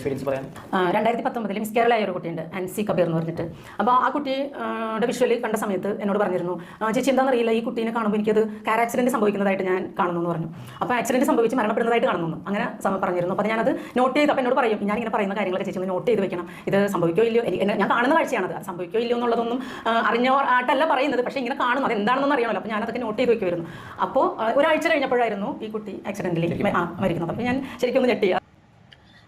Experience പറയാൻ? 2019 miss Kerala ആയ ഒരു കുട്ടിയുണ്ട്, അൻസി കബീർ എന്ന് പറഞ്ഞിട്ട്. അപ്പോൾ ആ കുട്ടിയുടെ വിഷ്വലി കണ്ട സമയത്ത് എന്നോട് പറഞ്ഞിരുന്നു, ചേച്ചി എന്താണെന്നറിയില്ല, ഈ കുട്ടീനെ കാണുമ്പോൾ എനിക്കത് കാർ ആക്സിഡൻറ്റ് സംഭവിക്കുന്നതായിട്ട് ഞാൻ കാണുന്നു എന്ന് പറഞ്ഞു. അപ്പോൾ ആക്സിഡൻറ്റ് സംഭവിച്ച് മരണപ്പെടുന്നതായിട്ട് കാണുന്നു അങ്ങനെ പറഞ്ഞിരുന്നു. അപ്പോൾ ഞാനത് നോട്ട് ചെയ്ത്, അപ്പോൾ എന്നോട് പറയും, ഞാനിങ്ങനെ പറയുന്ന കാര്യങ്ങളൊക്കെ ചേച്ചി ഒന്ന് നോട്ട് ചെയ്ത് വെക്കണം, ഇത് സംഭവിക്കോ ഇല്ലയോ, ഞാൻ കാണുന്ന കാഴ്ചയാണത്, സംഭവിക്കോ ഇല്ലയോ എന്നുള്ളതൊന്നും അറിഞ്ഞായിട്ടല്ല പറയുന്നത്, പക്ഷേ ഇങ്ങനെ കാണുന്നു, അത് എന്താണെന്ന് അറിയണമല്ലോ. അപ്പോൾ ഞാനതൊക്കെ നോട്ട് ചെയ്ത് വെക്കുമായിരുന്നു. അപ്പോൾ ഒരാഴ്ച കഴിഞ്ഞപ്പോഴായിരുന്നു ഈ കുട്ടി ആക്സിഡന്റിൽ മരിക്കുന്നത്. അപ്പോൾ ഞാൻ ശരിക്കും ഒന്ന് ഞെട്ടി.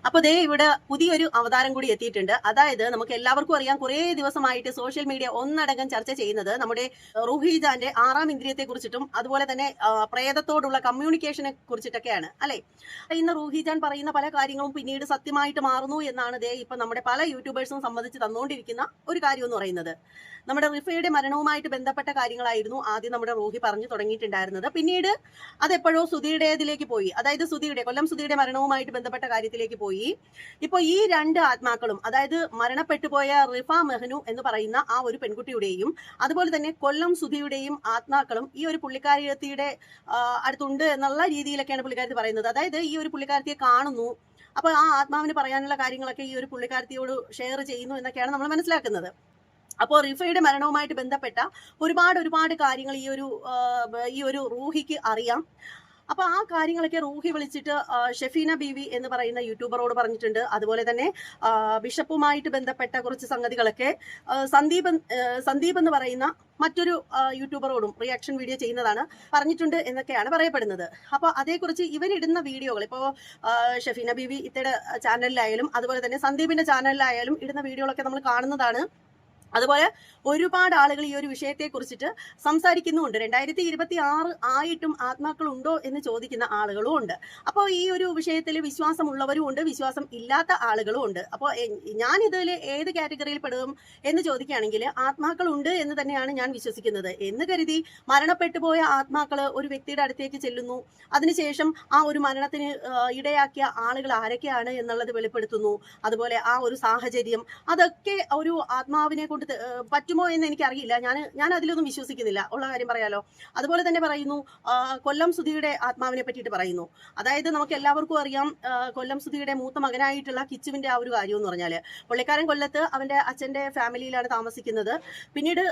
അപ്പോൾ ദേ ഇവിടെ പുതിയൊരു അവതാരം കൂടി എത്തിയിട്ടുണ്ട്. അതായത് നമുക്ക് എല്ലാവർക്കും അറിയാം, കുറേ ദിവസമായിട്ട് സോഷ്യൽ മീഡിയ ഒന്നടങ്കം ചർച്ച ചെയ്യുന്നത് നമ്മുടെ റൂഹിജാന്റെ 6ാം ഇന്ദ്രിയത്തെ കുറിച്ചിട്ടും അതുപോലെ തന്നെ പ്രേതത്തോടുള്ള കമ്മ്യൂണിക്കേഷനെ കുറിച്ചിട്ടൊക്കെയാണ് അല്ലെ. ഇന്ന് റൂഹിജാൻ പറയുന്ന പല കാര്യങ്ങളും പിന്നീട് സത്യമായിട്ട് മാറുന്നു എന്നാണ് ദേ ഇപ്പൊ നമ്മുടെ പല യൂട്യൂബേഴ്സും സമ്മതിച്ച് തന്നുകൊണ്ടിരിക്കുന്ന ഒരു കാര്യം എന്ന് പറയുന്നത്. നമ്മുടെ റിഫയുടെ മരണവുമായിട്ട് ബന്ധപ്പെട്ട കാര്യങ്ങളായിരുന്നു ആദ്യം നമ്മുടെ റൂഹി പറഞ്ഞു തുടങ്ങിയിട്ടുണ്ടായിരുന്നത്. പിന്നീട് അതെപ്പോഴോ സുധിയുടേതിലേക്ക് പോയി, അതായത് കൊല്ലം സുധിയുടെ മരണവുമായിട്ട് ബന്ധപ്പെട്ട കാര്യത്തിലേക്ക് പോയി. ഇപ്പോൾ ഈ 2 ആത്മാക്കളും, അതായത് മരണപ്പെട്ടുപോയ റിഫ മെഹ്നു എന്ന് പറയുന്ന ആ ഒരു പെൺകുട്ടിയുടെയും അതുപോലെ തന്നെ കൊല്ലം സുധിയുടെയും ആത്മാക്കളും ഈ ഒരു പുള്ളിക്കാരിയുടെ അടുത്തുണ്ട് എന്നുള്ള രീതിയിലൊക്കെയാണ് പുള്ളിക്കാരത്തി പറയുന്നത്. അതായത് ഈ ഒരു പുള്ളിക്കാരത്തിയെ കാണുന്നു, അപ്പോൾ ആ ആത്മാവിന് പറയാനുള്ള കാര്യങ്ങളൊക്കെ ഈ ഒരു പുള്ളിക്കാരത്തിയോട് ഷെയർ ചെയ്യുന്നു എന്നൊക്കെയാണ് നമ്മൾ മനസ്സിലാക്കുന്നത്. അപ്പോൾ റിഫയുടെ മരണവുമായിട്ട് ബന്ധപ്പെട്ട ഒരുപാട് കാര്യങ്ങൾ ഈ ഒരു റൂഹിക്ക് അറിയാം. അപ്പോൾ ആ കാര്യങ്ങളൊക്കെ റൂഹി വിളിച്ചിട്ട് ഷെഫീന ബീവി എന്ന് പറയുന്ന യൂട്യൂബറോട് പറഞ്ഞിട്ടുണ്ട്. അതുപോലെ തന്നെ ബിഷപ്പുമായിട്ട് ബന്ധപ്പെട്ട കുറച്ച് സംഗതികളൊക്കെ സന്ദീപ് എന്ന് പറയുന്ന മറ്റൊരു യൂട്യൂബറോടും റിയാക്ഷൻ വീഡിയോ ചെയ്യുന്നതാണ് പറഞ്ഞിട്ടുണ്ട് എന്നൊക്കെയാണ് പറയപ്പെടുന്നത്. അപ്പോൾ അതേക്കുറിച്ച് ഇവരിടുന്ന വീഡിയോകൾ, ഇപ്പോൾ ഷെഫീന ബീവി ഇത്തയുടെ ചാനലിലായാലും അതുപോലെ തന്നെ സന്ദീപിന്റെ ചാനലിലായാലും ഇടുന്ന വീഡിയോകളൊക്കെ നമ്മൾ കാണുന്നതാണ്. അതുപോലെ ഒരുപാട് ആളുകൾ ഈ ഒരു വിഷയത്തെ കുറിച്ചിട്ട് സംസാരിക്കുന്നുമുണ്ട്. 2026 ആയിട്ടും ആത്മാക്കളുണ്ടോ എന്ന് ചോദിക്കുന്ന ആളുകളും ഉണ്ട്. അപ്പോൾ ഈ ഒരു വിഷയത്തിൽ വിശ്വാസമുള്ളവരും ഉണ്ട്, വിശ്വാസം ഇല്ലാത്ത ആളുകളും ഉണ്ട്. അപ്പോൾ ഞാൻ ഇതിൽ ഏത് കാറ്റഗറിയിൽ പെടും എന്ന് ചോദിക്കുകയാണെങ്കിൽ ആത്മാക്കളുണ്ട് എന്ന് തന്നെയാണ് ഞാൻ വിശ്വസിക്കുന്നത്. എന്ന് കരുതി മരണപ്പെട്ടു പോയ ആത്മാക്കൾ ഒരു വ്യക്തിയുടെ അടുത്തേക്ക് ചെല്ലുന്നു, അതിനുശേഷം ആ ഒരു മരണത്തിന് ഇടയാക്കിയ ആളുകൾ ആരൊക്കെയാണ് എന്നുള്ളത് വെളിപ്പെടുത്തുന്നു. അതുപോലെ ആ ഒരു സാഹചര്യം, അതൊക്കെ ഒരു ആത്മാവിനെ കൊണ്ട് പറ്റുമോ എന്ന് എനിക്കറിയില്ല. ഞാൻ അതിലൊന്നും വിശ്വസിക്കുന്നില്ല, ഉള്ള കാര്യം പറയാലോ. അതുപോലെ തന്നെ പറയുന്നു, കൊല്ലം സുധിയുടെ ആത്മാവിനെ പറ്റിയിട്ട് പറയുന്നു. അതായത് നമുക്ക് എല്ലാവർക്കും അറിയാം, കൊല്ലം സുധിയുടെ മൂത്ത മകനായിട്ടുള്ള കിച്ചുവിന്റെ ആ ഒരു കാര്യം എന്ന് പറഞ്ഞാൽ, പുള്ളിക്കാരൻ കൊല്ലത്ത് അവന്റെ അച്ഛന്റെ ഫാമിലിയിലാണ് താമസിക്കുന്നത്. പിന്നീട്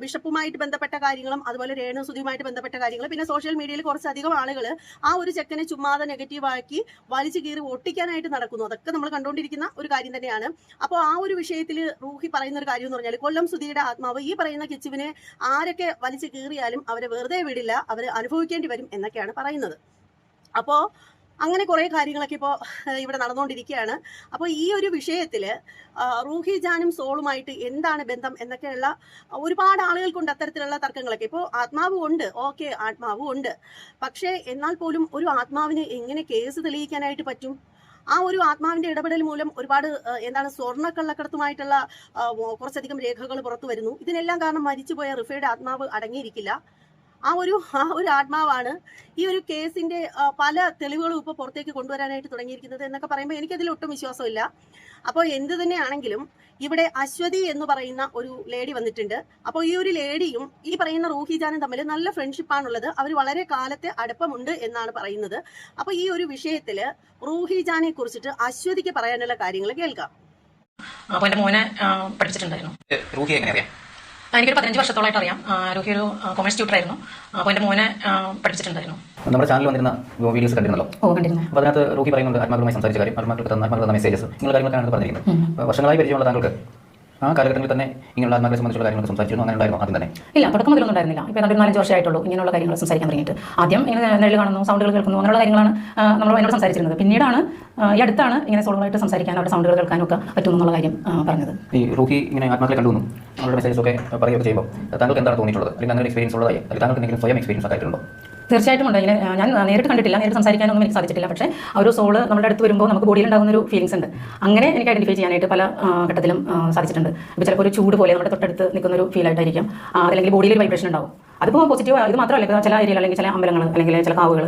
ബിഷപ്പുമായിട്ട് ബന്ധപ്പെട്ട കാര്യങ്ങളും അതുപോലെ രേണു സുധിയുമായിട്ട് ബന്ധപ്പെട്ട കാര്യങ്ങൾ, പിന്നെ സോഷ്യൽ മീഡിയയിൽ കുറച്ചധികം ആളുകൾ ആ ഒരു ചെക്കനെ ചുമ്മാതെ നെഗറ്റീവാക്കി വലിച്ചു കീറി ഒട്ടിക്കാനായിട്ട് നടക്കുന്നു. അതൊക്കെ നമ്മൾ കണ്ടുകൊണ്ടിരിക്കുന്ന ഒരു കാര്യം തന്നെയാണ്. അപ്പോൾ ആ ഒരു വിഷയത്തിൽ റൂഹി പറയുന്ന ഒരു കാര്യം എന്ന് പറഞ്ഞാൽ, കൊല്ലം സുധിയുടെ ആത്മാവ് ഈ പറയുന്ന കിച്ചുവിനെ ആരൊക്കെ വലിച്ചു കീറിയാലും അവരെ വെറുതെ വിടില്ല, അവർ അനുഭവിക്കേണ്ടി വരും എന്നൊക്കെയാണ് പറയുന്നത്. അപ്പോൾ അങ്ങനെ കുറേ കാര്യങ്ങളൊക്കെ ഇപ്പോൾ ഇവിടെ നടന്നുകൊണ്ടിരിക്കുകയാണ്. അപ്പോൾ ഈ ഒരു വിഷയത്തിൽ റൂഹിജാനും സോളുമായിട്ട് എന്താണ് ബന്ധം എന്നൊക്കെയുള്ള ഒരുപാട് ആളുകൾക്കുണ്ട് അത്തരത്തിലുള്ള തർക്കങ്ങളൊക്കെ. ഇപ്പോൾ ആത്മാവും ഉണ്ട്, ഓക്കെ, ആത്മാവും ഉണ്ട്, പക്ഷേ എന്നാൽ പോലും ഒരു ആത്മാവിന് എങ്ങനെ കേസ് തെളിയിക്കാനായിട്ട് പറ്റും? ആ ഒരു ആത്മാവിന്റെ ഇടപെടൽ മൂലം ഒരുപാട് സ്വർണ്ണക്കള്ളക്കടത്തുമായിട്ടുള്ള കുറച്ചധികം രേഖകൾ പുറത്തു വരുന്നു. ഇതിനെല്ലാം കാരണം മരിച്ചുപോയ റിഫയുടെ ആത്മാവ് അടങ്ങിയിരിക്കില്ല. ആ ഒരു ആത്മാവാണ് ഈ ഒരു കേസിന്റെ പല തെളിവുകളും ഇപ്പോൾ പുറത്തേക്ക് കൊണ്ടുവരാനായിട്ട് തുടങ്ങിയിരിക്കുന്നത് എന്നൊക്കെ പറയുമ്പോൾ എനിക്കതിൽ ഒട്ടും വിശ്വാസമില്ല. അപ്പോൾ എന്ത് തന്നെയാണെങ്കിലും ഇവിടെ അശ്വതി എന്ന് പറയുന്ന ഒരു ലേഡി വന്നിട്ടുണ്ട്. അപ്പോൾ ഈ ഒരു ലേഡിയും ഈ പറയുന്ന റൂഹിജാനും തമ്മിൽ നല്ല ഫ്രണ്ട്ഷിപ്പാണുള്ളത്, അവർ വളരെ കാലത്തെ അടുപ്പമുണ്ട് എന്നാണ് പറയുന്നത്. അപ്പോൾ ഈ ഒരു വിഷയത്തിൽ റൂഹിജാനെ കുറിച്ചിട്ട് അശ്വതിക്ക് പറയാനുള്ള കാര്യങ്ങൾ കേൾക്കാം. അപ്പോൾ എൻ്റെ മോനെ പഠിപ്പിച്ചിട്ടുണ്ടായിരുന്നു. റൂഹി എങ്ങനെ അറിയാം? എനിക്കൊരു 15 വർഷത്തോളമായിട്ട് അറിയാം. റൂഹി ഒരു കൊമേഴ്സ് ട്യൂട്ടർ ആയിരുന്നു. അപ്പോൾ എൻ്റെ മോനെ പഠിപ്പിച്ചിട്ടുണ്ടായിരുന്നു. നമ്മുടെ ചാനലിൽ വന്നിരുന്ന വീഡിയോസ് കണ്ടിരുന്നല്ലോ. കണ്ടിരുന്നു. അപ്പോൾ അതിനകത്ത് റൂഹി പറയുന്നുണ്ട് ആത്മാക്കളുമായി സംസാരിച്ച കാര്യം, ആത്മാക്കൾക്ക് തന്ന മെസ്സേജസ്, ഇങ്ങനെയുള്ള കാര്യങ്ങളൊക്കെയാണ് പറഞ്ഞിരിക്കുന്നത്. വർഷങ്ങളായി പരിചയമുള്ള താങ്കൾക്ക് ആ കാലഘട്ടങ്ങളിൽ തന്നെ ഇങ്ങനെയുള്ള ആത്മാക്കളെ സംബന്ധിച്ചുള്ള കാര്യങ്ങൾ സംസാരിച്ചിരുന്നു, അങ്ങനെ ഉണ്ടായിരുന്നു ആദ്യം തന്നെ? ഇല്ല, തുടക്കം മുതലൊന്നും ഉണ്ടായിരുന്നില്ല. ഇപ്പോൾ 4-5 വർഷമായിട്ടുള്ളൂ ഇങ്ങനെയുള്ള കാര്യങ്ങൾ സംസാരിക്കാൻ തുടങ്ങിയിട്ട്. ആദ്യം ഇങ്ങനെ നെല്ല് കാണുന്നു, സൗണ്ടുകൾ കേൾക്കുന്നു, അങ്ങനെയുള്ള കാര്യങ്ങളാണ് നമ്മൾ എന്നോട് സംസാരിച്ചിരുന്നത്. പിന്നീടാണ് ഈ അടുത്താണ് ഇങ്ങനെ സോളുമായിട്ട് സംസാരിക്കാൻ, അവരുടെ സൗണ്ടുകൾ കേൾക്കാനും ഒക്കെ പറ്റും എന്നുള്ള കാര്യം പറഞ്ഞത്. ഈ റൂഹി ഇങ്ങനെ ആത്മാക്കളെ കണ്ടുവന്നു, അവരുടെ മെസ്സേജസ് ഒക്കെ പറയുകയൊക്കെ ചെയ്യുമ്പോൾ താങ്കൾക്ക് എന്താണ് തോന്നിയിട്ടുള്ളത്? അല്ലെങ്കിൽ അങ്ങനെ എക്സ്പീരിയൻസ് ഉള്ളതായി, അല്ലെങ്കിൽ താങ്കൾക്ക് എന്തെങ്കിലും സ്വയം എക്സ്പീരിയൻസ് ആയിട്ടുണ്ടോ? തീർച്ചയായിട്ടും ഉണ്ട്. ഇങ്ങനെ ഞാൻ നേരിട്ട് കണ്ടിട്ടില്ല, നേരിട്ട് സംസാരിക്കാനൊന്നും എനിക്ക് സാധിച്ചിട്ടില്ല. പക്ഷേ ആ ഒരു സോള് നമ്മുടെ അടുത്ത് വരുമ്പോൾ നമുക്ക് ബോഡിയിൽ ഉണ്ടാകുന്ന ഒരു ഫീലിംഗ്സ് ഉണ്ട്. അങ്ങനെ എനിക്ക് ഐഡന്റിഫൈ ചെയ്യാനായിട്ട് പല ഘട്ടത്തിലും സാധിച്ചിട്ടുണ്ട്. ഇപ്പോൾ ചിലപ്പോൾ ഒരു ചൂട് പോലെ നമ്മുടെ തൊട്ടടുത്ത് നിൽക്കുന്ന ഒരു ഫീൽ ആയിട്ടായിരിക്കും, അല്ലെങ്കിൽ ബോഡിയിൽ ഒരു വൈബ്രേഷൻ ഉണ്ടാവും. അതിപ്പോൾ പോസിറ്റീവ് ഇത് മാത്രമല്ല, ഇപ്പോൾ ചില ഏരിയയിൽ അല്ലെങ്കിൽ ചില അമ്പലങ്ങൾ അല്ലെങ്കിൽ ചില കാവുകൾ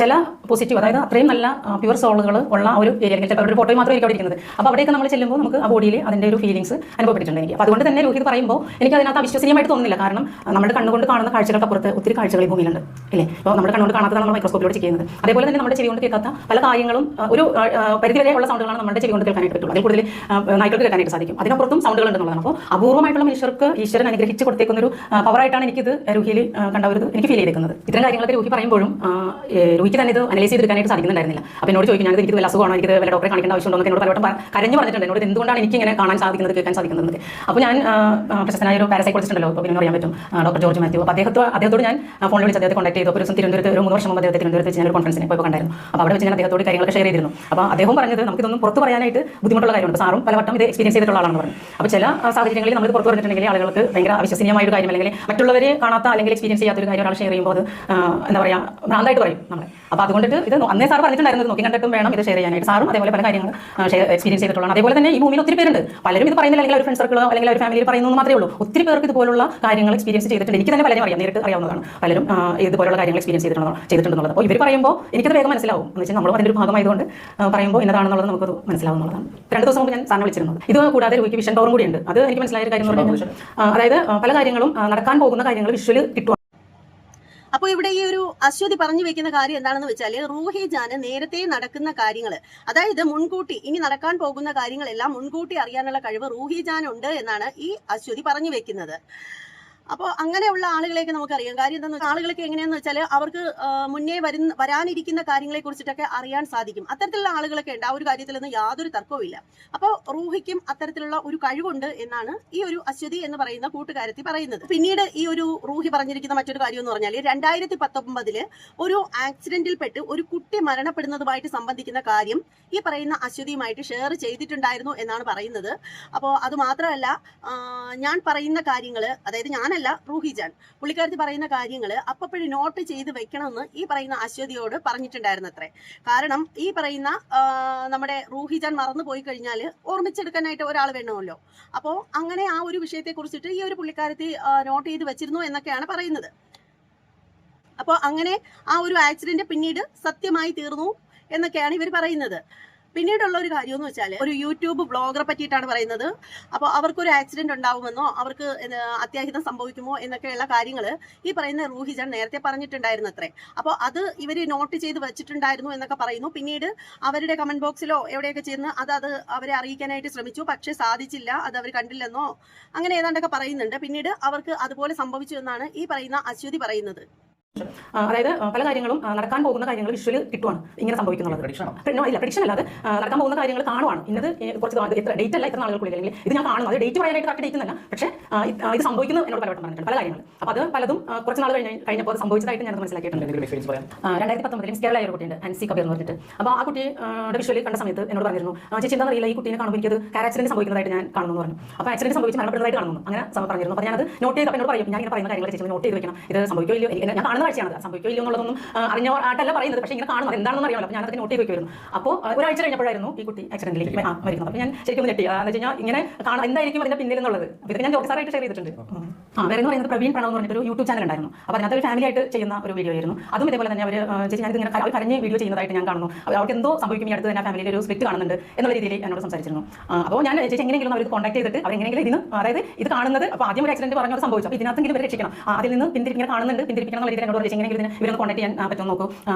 ചില പോസിറ്റീവ്, അതായത് അത്രയും നല്ല പ്യുവർ സോളുകൾ ഉള്ള ഒരു ഏരിയ അല്ലെങ്കിൽ ചിലപ്പോൾ ഒരു ഫോട്ടോ മാത്രമേ അവിടെ ഇരിക്കുന്നത്. അപ്പോൾ അവിടേക്ക് നമ്മൾ ചെല്ലുമ്പോൾ നമുക്ക് ആ ബോഡിയിൽ അതിൻ്റെ ഒരു ഫീലിംഗ്സ് അനുഭവപ്പെട്ടിട്ടുണ്ട് എനിക്ക്. അപ്പോൾ അതുകൊണ്ട് തന്നെ രോഹിത് പറയുമ്പോൾ എനിക്ക് അതിനകത്ത് അവിശ്വസനീയമായിട്ട് തോന്നുന്നില്ല. കാരണം നമ്മുടെ കണ്ണുകൊണ്ട് കാണുന്ന കാഴ്ചകൾക്കപ്പുറത്ത് ഒത്തിരി കാഴ്ചകൾ ഈ ഭൂമിയിലുണ്ട് ഇല്ലേ. അപ്പോൾ നമ്മുടെ കണ്ണുകൊണ്ട് കാണാത്തതാണ് നമ്മൾ മൈക്രോസ്കോപ്പിലൂടെ ചെയ്യുന്നത്. അതേപോലെ തന്നെ നമ്മുടെ ചെവി കൊണ്ട് കേൾക്കാത്ത പല കാര്യങ്ങളും ഒരു പരിധിവരെ ഉള്ള സൗണ്ടുകളാണ് നമ്മുടെ ചെവി കൊണ്ട് കേൾക്കാനായിട്ട് പറ്റുള്ളൂ. അതിൽ കൂടുതൽ നായ്ക്കൾക്ക് കേൾക്കാനായിട്ട് സാധിക്കും. അതിനപ്പുറത്തും സൗണ്ടുകൾ ഉണ്ടെന്നുള്ളതാണ്. അപ്പോൾ അപൂർവമായിട്ടുള്ള മനുഷ്യർക്ക് ഈശ്വരൻ അനുഗ്രഹിച്ച് കൊടുത്തേക്കുന്ന ഒരു പവറായിട്ടാണ് എനിക്കിത് രോഹിയിൽ കണ്ട ഒരു എനിക്ക് ഫീൽ ചെയ്തേക്കുന്നത്. ഇത്തരം കാര്യങ്ങളൊക്കെ രോഹി പറയുമ്പോഴും രോഹിക്ക് തന്നെ ഇത് അനലൈസ് ചെയ്തെടുക്കാനായിട്ട് സാധിക്കുന്നുണ്ടായിരുന്നില്ല. അപ്പോൾ എന്നോട് ചോദിക്കും, ഞാനത് എനിക്ക് വല്ല അസുഖമാണോ, എനിക്ക് വല്ല ഡോക്ടറെ കാണിക്കേണ്ട ആവശ്യമുണ്ടോ എന്നൊക്കെ എന്നോട് പലവട്ടം കരഞ്ഞു പറഞ്ഞിട്ടുണ്ട്. എന്നോട് എന്തുകൊണ്ടാണ് എനിക്ക് ഇങ്ങനെ കാണാൻ സാധിക്കുന്നത്, കേൾക്കാൻ സാധിക്കുന്നത്. അപ്പോൾ ഞാൻ പ്രശസ്തനായ ഒരു പാരസൈക്കോളജിസ്റ്റ് ഉണ്ടല്ലോ, അപ്പോൾ പിന്നെ അറിയാൻ പറ്റും, ഡോക്ടർ ജോർജ് മാത്യു. അപ്പോൾ അദ്ദേഹത്തോട് ഞാൻ ഫോണിൽ വിളിച്ച് അദ്ദേഹത്തെ കോൺടാക്ട് ചെയ്തു. അപ്പോൾ ഒരു ദിവസം തിരുവനന്തപുരത്ത് ഒരു 3 വർഷം മുമ്പ് അദ്ദേഹത്തെ തിരുവനന്തപുരത്ത് വെച്ച് ഞാൻ ഒരു കോൺഫറൻസിന് പോയപ്പോൾ കണ്ടായിരുന്നു. അപ്പോൾ അവിടെ വെച്ച് ഞാൻ അദ്ദേഹത്തോട് കാര്യങ്ങളൊക്കെ ഷെയർ ചെയ്തിരുന്നു. അപ്പോൾ അദ്ദേഹം പറഞ്ഞത് നമുക്കിതൊന്നും പുറത്ത് പറയാനായിട്ട് ബുദ്ധിമുട്ടുള്ള കാര്യമുണ്ട്. സാറും പലവട്ടം ഇത് എക്സ്പീരിയൻസ് ചെയ്തിട്ടുള്ള ആളാണെന്ന് പറഞ്ഞു. അപ്പോൾ ചില സാഹചര്യങ്ങളിൽ നമ്മൾ പുറത്ത് പറഞ്ഞിട്ടുണ്ടെങ്കിൽ ആളുകൾക്ക് ഭയങ്കര അവിശ്വസനീയമായ ഒരു കാര്യം, അല്ലെങ്കിൽ മറ്റുള്ളവർ കാണാത്ത അല്ലെങ്കിൽ എക്സ്പീരിയൻസ് ചെയ്യാത്ത ഒരു കാര്യം ഒരാൾ ഷെയർ ചെയ്യുമ്പോൾ അത് എന്താ പറയുക, ഭ്രാന്തായിട്ട് പറയും നമ്മളെ. അപ്പോൾ അതുകൊണ്ടിട്ട് ഇത് അന്നേ സാർ പറഞ്ഞിട്ടുണ്ടായിരുന്നത് നോക്കി കണ്ടിട്ടും വേണം ഇത് ഷെയർ ചെയ്യാനായിട്ട്. സാറും അതേപോലെ പല കാര്യങ്ങൾ എക്സ്പീരിയൻസ് ചെയ്തിട്ടുള്ളതാണ്. അതേപോലെ തന്നെ ഈ ഭൂമിയിൽ ഒത്തിരി പേരുണ്ട്, പലരും ഇത് പറയുന്നില്ല, അല്ലെങ്കിൽ ഒരു ഫ്രണ്ട് സർക്കിളോ അല്ലെങ്കിൽ ഒരു ഫാമിലിയിൽ പറയുന്നത് മാത്രമേ ഉള്ളൂ. ഒത്തിരി പേർക്ക് ഇതുപോലുള്ള കാര്യങ്ങൾ എക്സ്പീരിയൻസ് ചെയ്തിട്ടുണ്ട്. എനിക്ക് തന്നെ പലരും അറിയാം, നേരിട്ട് അറിയാവുന്നതാണ്. പലരും ഇതുപോലുള്ള കാര്യങ്ങൾ എക്സ്പീരിയൻസ് ചെയ്തിട്ടുണ്ടെന്നുള്ളത്. അപ്പോൾ ഇവർ പറയുമ്പോൾ എനിക്കത് വേഗം മനസ്സിലാവും. എന്ന് വെച്ചാൽ നമ്മൾ അതിൻ്റെ ഒരു ഭാഗമായതുകൊണ്ട് പറയുമ്പോൾ എന്നതാണെന്നുള്ളത് നമുക്കത് മനസ്സിലാവുന്നതാണ്. 2 ദിവസം മുമ്പ് ഞാൻ സാറിനെ വിളിച്ചിരുന്നത്. ഇത് കൂടാതെ രോഹിക്ക് വിഷൻ പവറും കൂടിയുണ്ട്. അത് എനിക്ക് മനസ്സിലായ ഒരു കാര്യം എന്ന് പറഞ്ഞാൽ, അതായത് പല കാര്യങ്ങളും നടക്കാൻ പോകുന്ന കാര്യങ്ങൾ വിഷ്വൽ കിട്ടും. അപ്പോൾ ഇവിടെ ഈ ഒരു അശ്വതി പറഞ്ഞു വെക്കുന്ന കാര്യം എന്താണെന്ന് വെച്ചാൽ, റൂഹി ജാന് നേരത്തെ നടക്കുന്ന കാര്യങ്ങൾ, അതായത് മുൻകൂട്ടി ഇനി നടക്കാൻ പോകുന്ന കാര്യങ്ങളെല്ലാം മുൻകൂട്ടി അറിയാനുള്ള കഴിവ് റൂഹി ജാനുണ്ട് എന്നാണ് ഈ അശ്വതി പറഞ്ഞു വെക്കുന്നത്. അപ്പോൾ അങ്ങനെയുള്ള ആളുകളെയൊക്കെ നമുക്കറിയാം. കാര്യം എന്താണെന്ന് വെച്ചാൽ, ആളുകളൊക്കെ എങ്ങനെയാണെന്ന് വെച്ചാൽ അവർക്ക് മുന്നേ വരാനിരിക്കുന്ന കാര്യങ്ങളെ കുറിച്ചിട്ടൊക്കെ അറിയാൻ സാധിക്കും. അത്തരത്തിലുള്ള ആളുകളൊക്കെ ഉണ്ട്. ആ ഒരു കാര്യത്തിലൊന്നും യാതൊരു തർക്കവുമില്ല. അപ്പോൾ റൂഹിക്കും അത്തരത്തിലുള്ള ഒരു കഴിവുണ്ട് എന്നാണ് ഈ ഒരു അശ്വതി എന്ന് പറയുന്ന കൂട്ടുകാരത്തി പറയുന്നത്. പിന്നീട് ഈ ഒരു റൂഹി പറഞ്ഞിരിക്കുന്ന മറ്റൊരു കാര്യം എന്ന് പറഞ്ഞാൽ, 2019 ഒരു ആക്സിഡന്റിൽ പെട്ട് ഒരു കുട്ടി മരണപ്പെടുന്നതുമായിട്ട് സംബന്ധിക്കുന്ന കാര്യം ഈ പറയുന്ന അശ്വതിയുമായിട്ട് ഷെയർ ചെയ്തിട്ടുണ്ടായിരുന്നു എന്നാണ് പറയുന്നത്. അപ്പോൾ അത് മാത്രമല്ല, ഞാൻ പറയുന്ന കാര്യങ്ങൾ, അതായത് ഞാനല്ല റൂഹി ജാൻ, പുള്ളിക്കാരത്തി പറയുന്ന കാര്യങ്ങൾ അപ്പോഴും നോട്ട് ചെയ്ത് വെക്കണമെന്ന് ഈ പറയുന്ന അശ്വതിയോട് പറഞ്ഞിട്ടുണ്ടായിരുന്നു അത്രേ. കാരണം ഈ പറയുന്ന നമ്മുടെ റൂഹി ജാൻ മറന്നു പോയി കഴിഞ്ഞാൽ ഓർമ്മിച്ചെടുക്കാനായിട്ട് ഒരാൾ വേണമല്ലോ. അപ്പോൾ അങ്ങനെ ആ ഒരു വിഷയത്തെ കുറിച്ചിട്ട് ഈ ഒരു പുള്ളിക്കാരത്തി നോട്ട് ചെയ്ത് വെച്ചിരുന്നു എന്നൊക്കെയാണ് പറയുന്നത്. അപ്പോൾ അങ്ങനെ ആ ഒരു ആക്സിഡന്റ് പിന്നീട് സത്യമായി തീർന്നു എന്നൊക്കെയാണ് ഇവർ പറയുന്നത്. പിന്നീടുള്ള ഒരു കാര്യം എന്ന് വെച്ചാൽ, ഒരു യൂട്യൂബ് ബ്ലോഗറെ പറ്റിയിട്ടാണ് പറയുന്നത്. അപ്പോൾ അവർക്കൊരു ആക്സിഡന്റ് ഉണ്ടാവുമെന്നോ അവർക്ക് അത്യാഹിതം സംഭവിക്കുമോ എന്നൊക്കെയുള്ള കാര്യങ്ങൾ ഈ പറയുന്ന റൂഹി ജാൻ നേരത്തെ പറഞ്ഞിട്ടുണ്ടായിരുന്നു അത്രേ. അപ്പോൾ അത് ഇവർ നോട്ട് ചെയ്ത് വെച്ചിട്ടുണ്ടായിരുന്നു എന്നൊക്കെ പറയുന്നു. പിന്നീട് അവരുടെ കമന്റ് ബോക്സിലോ എവിടെയൊക്കെ ചെന്ന് അത് അവരെ അറിയിക്കാനായിട്ട് ശ്രമിച്ചു, പക്ഷേ സാധിച്ചില്ല, അത് അവർ കണ്ടില്ലെന്നോ അങ്ങനെ ഏതാണ്ടൊക്കെ പറയുന്നുണ്ട്. പിന്നീട് അവർക്ക് അതുപോലെ സംഭവിച്ചു എന്നാണ് ഈ പറയുന്ന അശ്വതി പറയുന്നത്. അതായത് പല കാര്യങ്ങളും നടക്കാൻ പോകുന്ന കാര്യങ്ങൾ വിഷ്വൽ കിട്ടുവാണ് ഇങ്ങനെ സംഭവിക്കുന്നുള്ളത്. ഇല്ല, പ്രഡിക്ഷൻ അല്ലാതെ നടക്കാൻ പോകുന്ന കാര്യങ്ങൾ കാണുവാണ്. ഇന്നത് കുറച്ച് ഡേറ്റ് അല്ല, ഇത്ര നാളുകൾക്കുള്ളിൽ, അല്ലെങ്കിൽ ഇത് ഞാൻ കാണുന്നത്, അത് ഡേറ്റ് പറയാനായിട്ട് കറക്റ്റ് ഡേറ്റ് എന്നല്ല, പക്ഷേ ഇത് സംഭവിക്കുന്നു എന്നോട് പലവട്ടം പറഞ്ഞിട്ടുണ്ട് പല കാര്യങ്ങൾ. അപ്പോൾ അത് പലതും കുറച്ച് നാൾ കഴിഞ്ഞപ്പോൾ അത് സംഭവിച്ചതായിട്ട് ഞാൻ മനസ്സിലാക്കിയിട്ടുണ്ട്. 2019 മിസ് കേരള ഒരു കുട്ടിയുണ്ട്, ആൻസി കബീർ എന്ന് പറഞ്ഞിട്ട്. അപ്പോൾ ആ കുട്ടിയുടെ വിഷ്വൽ കണ്ട സമയത്ത് എന്നോട് പറഞ്ഞിരുന്നു, ചേച്ചി എന്താ അറിയില്ല, ഈ കുട്ടീനെ കാണുമ്പോൾ എനിക്കത് കാർ ആക്സിഡന്റ് സംഭവിക്കുന്നതായിട്ട് ഞാൻ കാണുന്നു പറഞ്ഞു. അപ്പോൾ ആക്സിഡന്റ് സംഭവിച്ച് മരണപ്പെടുന്നതായിട്ട് കാണുന്നു അങ്ങനെ പറഞ്ഞിരുന്നു. അപ്പോൾ ഞാനത് നോട്ട് ചെയ്ത് എന്നോട് പറയും, ഞാൻ ഇങ്ങനെ പറയുന്ന കാര്യങ്ങൾ ചേച്ചി നോട്ട് ചെയ്ത് വെക്കണം, ഇത് സംഭവിക്കോ ഇല്ലയോ, ഞാൻ കാണുന്ന കാഴ്ചയാണ്, സംഭവിക്കോ ഇല്ലയോ എന്നുള്ളതൊന്നും അറിഞ്ഞാട്ടല്ല പറയുന്നത്, പക്ഷേ ഇങ്ങനെ കാണുന്നത് എന്താണെന്ന് അറിയാമല്ലോ. അപ്പോൾ ഞാനത് നോട്ട് ചെയ്ത് വെക്കുമായിരുന്നു. അപ്പോൾ ഒരാഴ്ച കഴിഞ്ഞപ്പോഴായിരുന്നു ഈ കുട്ടി ആക്സിഡന്റിലേക്ക് മരിക്കുന്നത്. അപ്പോൾ ഞാൻ ശരിക്കും ഞെട്ടി. എന്ന് വെച്ച് കഴിഞ്ഞാൽ ഇങ്ങനെ കാണാൻ എന്തായിരിക്കും അതിന്റെ പിന്നിൽ എന്നുള്ളത്. അപ്പോൾ ഇത് ഞാൻ ജോബ് ഷെയർ ചെയ്തിട്ടുണ്ട്. വേറെ എന്ന് പറയുന്നത് പ്രവീൺ പ്രണവ് എന്ന് പറഞ്ഞിട്ട് ഒരു യൂട്യൂബ് ചാനൽ ഉണ്ടായിരുന്നു. അപ്പോൾ അതിനകത്ത് ഒരു ഫാമിലി ആയിട്ട് ചെയ്യുന്ന ഒരു വീഡിയോ ആയിരുന്നു. അതും ഇതേപോലെ തന്നെ അവർ ചേച്ചി ഞാൻ ഇങ്ങനെ അവർ കരഞ്ഞ് വീഡിയോ ചെയ്യുന്നതായിട്ട് ഞാൻ കാണുന്നു, അവർക്ക് എന്തോ സംഭവിക്കും, ഈ അടുത്ത് തന്നെ ഫാമിലിയിൽ ഒരു സ്പ്ലിറ്റ് കാണുന്നുണ്ട് എന്നുള്ള രീതിയിൽ എന്നോട് സംസാരിച്ചിരുന്നു. അപ്പോൾ ഞാൻ ചേച്ചി എങ്ങനെയെങ്കിലും അവർക്ക് കോൺടാക്ട് ചെയ്തിട്ട് അവരെങ്ങനെയെങ്കിലും ഇതിന്, അതായത് ഇത് കാണുന്നത്, അപ്പോൾ ആദ്യം ഒരു ആക്സിഡന്റ് പറഞ്ഞത് സംഭവിച്ചു, അപ്പോൾ ഇതിനകത്തെങ്കിലും ഇവരെ രക്ഷിക്കണം, അതിൽ നിന്ന് പിന്തിരിങ്ങനെ കാണുന്നുണ്ട്, പിന്തിരിക്കണം എന്നുള്ള രീതിയിൽ എന്നോട് ചേച്ചി എങ്ങനെയെങ്കിലും ഇവരൊന്ന് കോൺടാക്ട് ചെയ്യാൻ പറ്റും നോക്കൂ,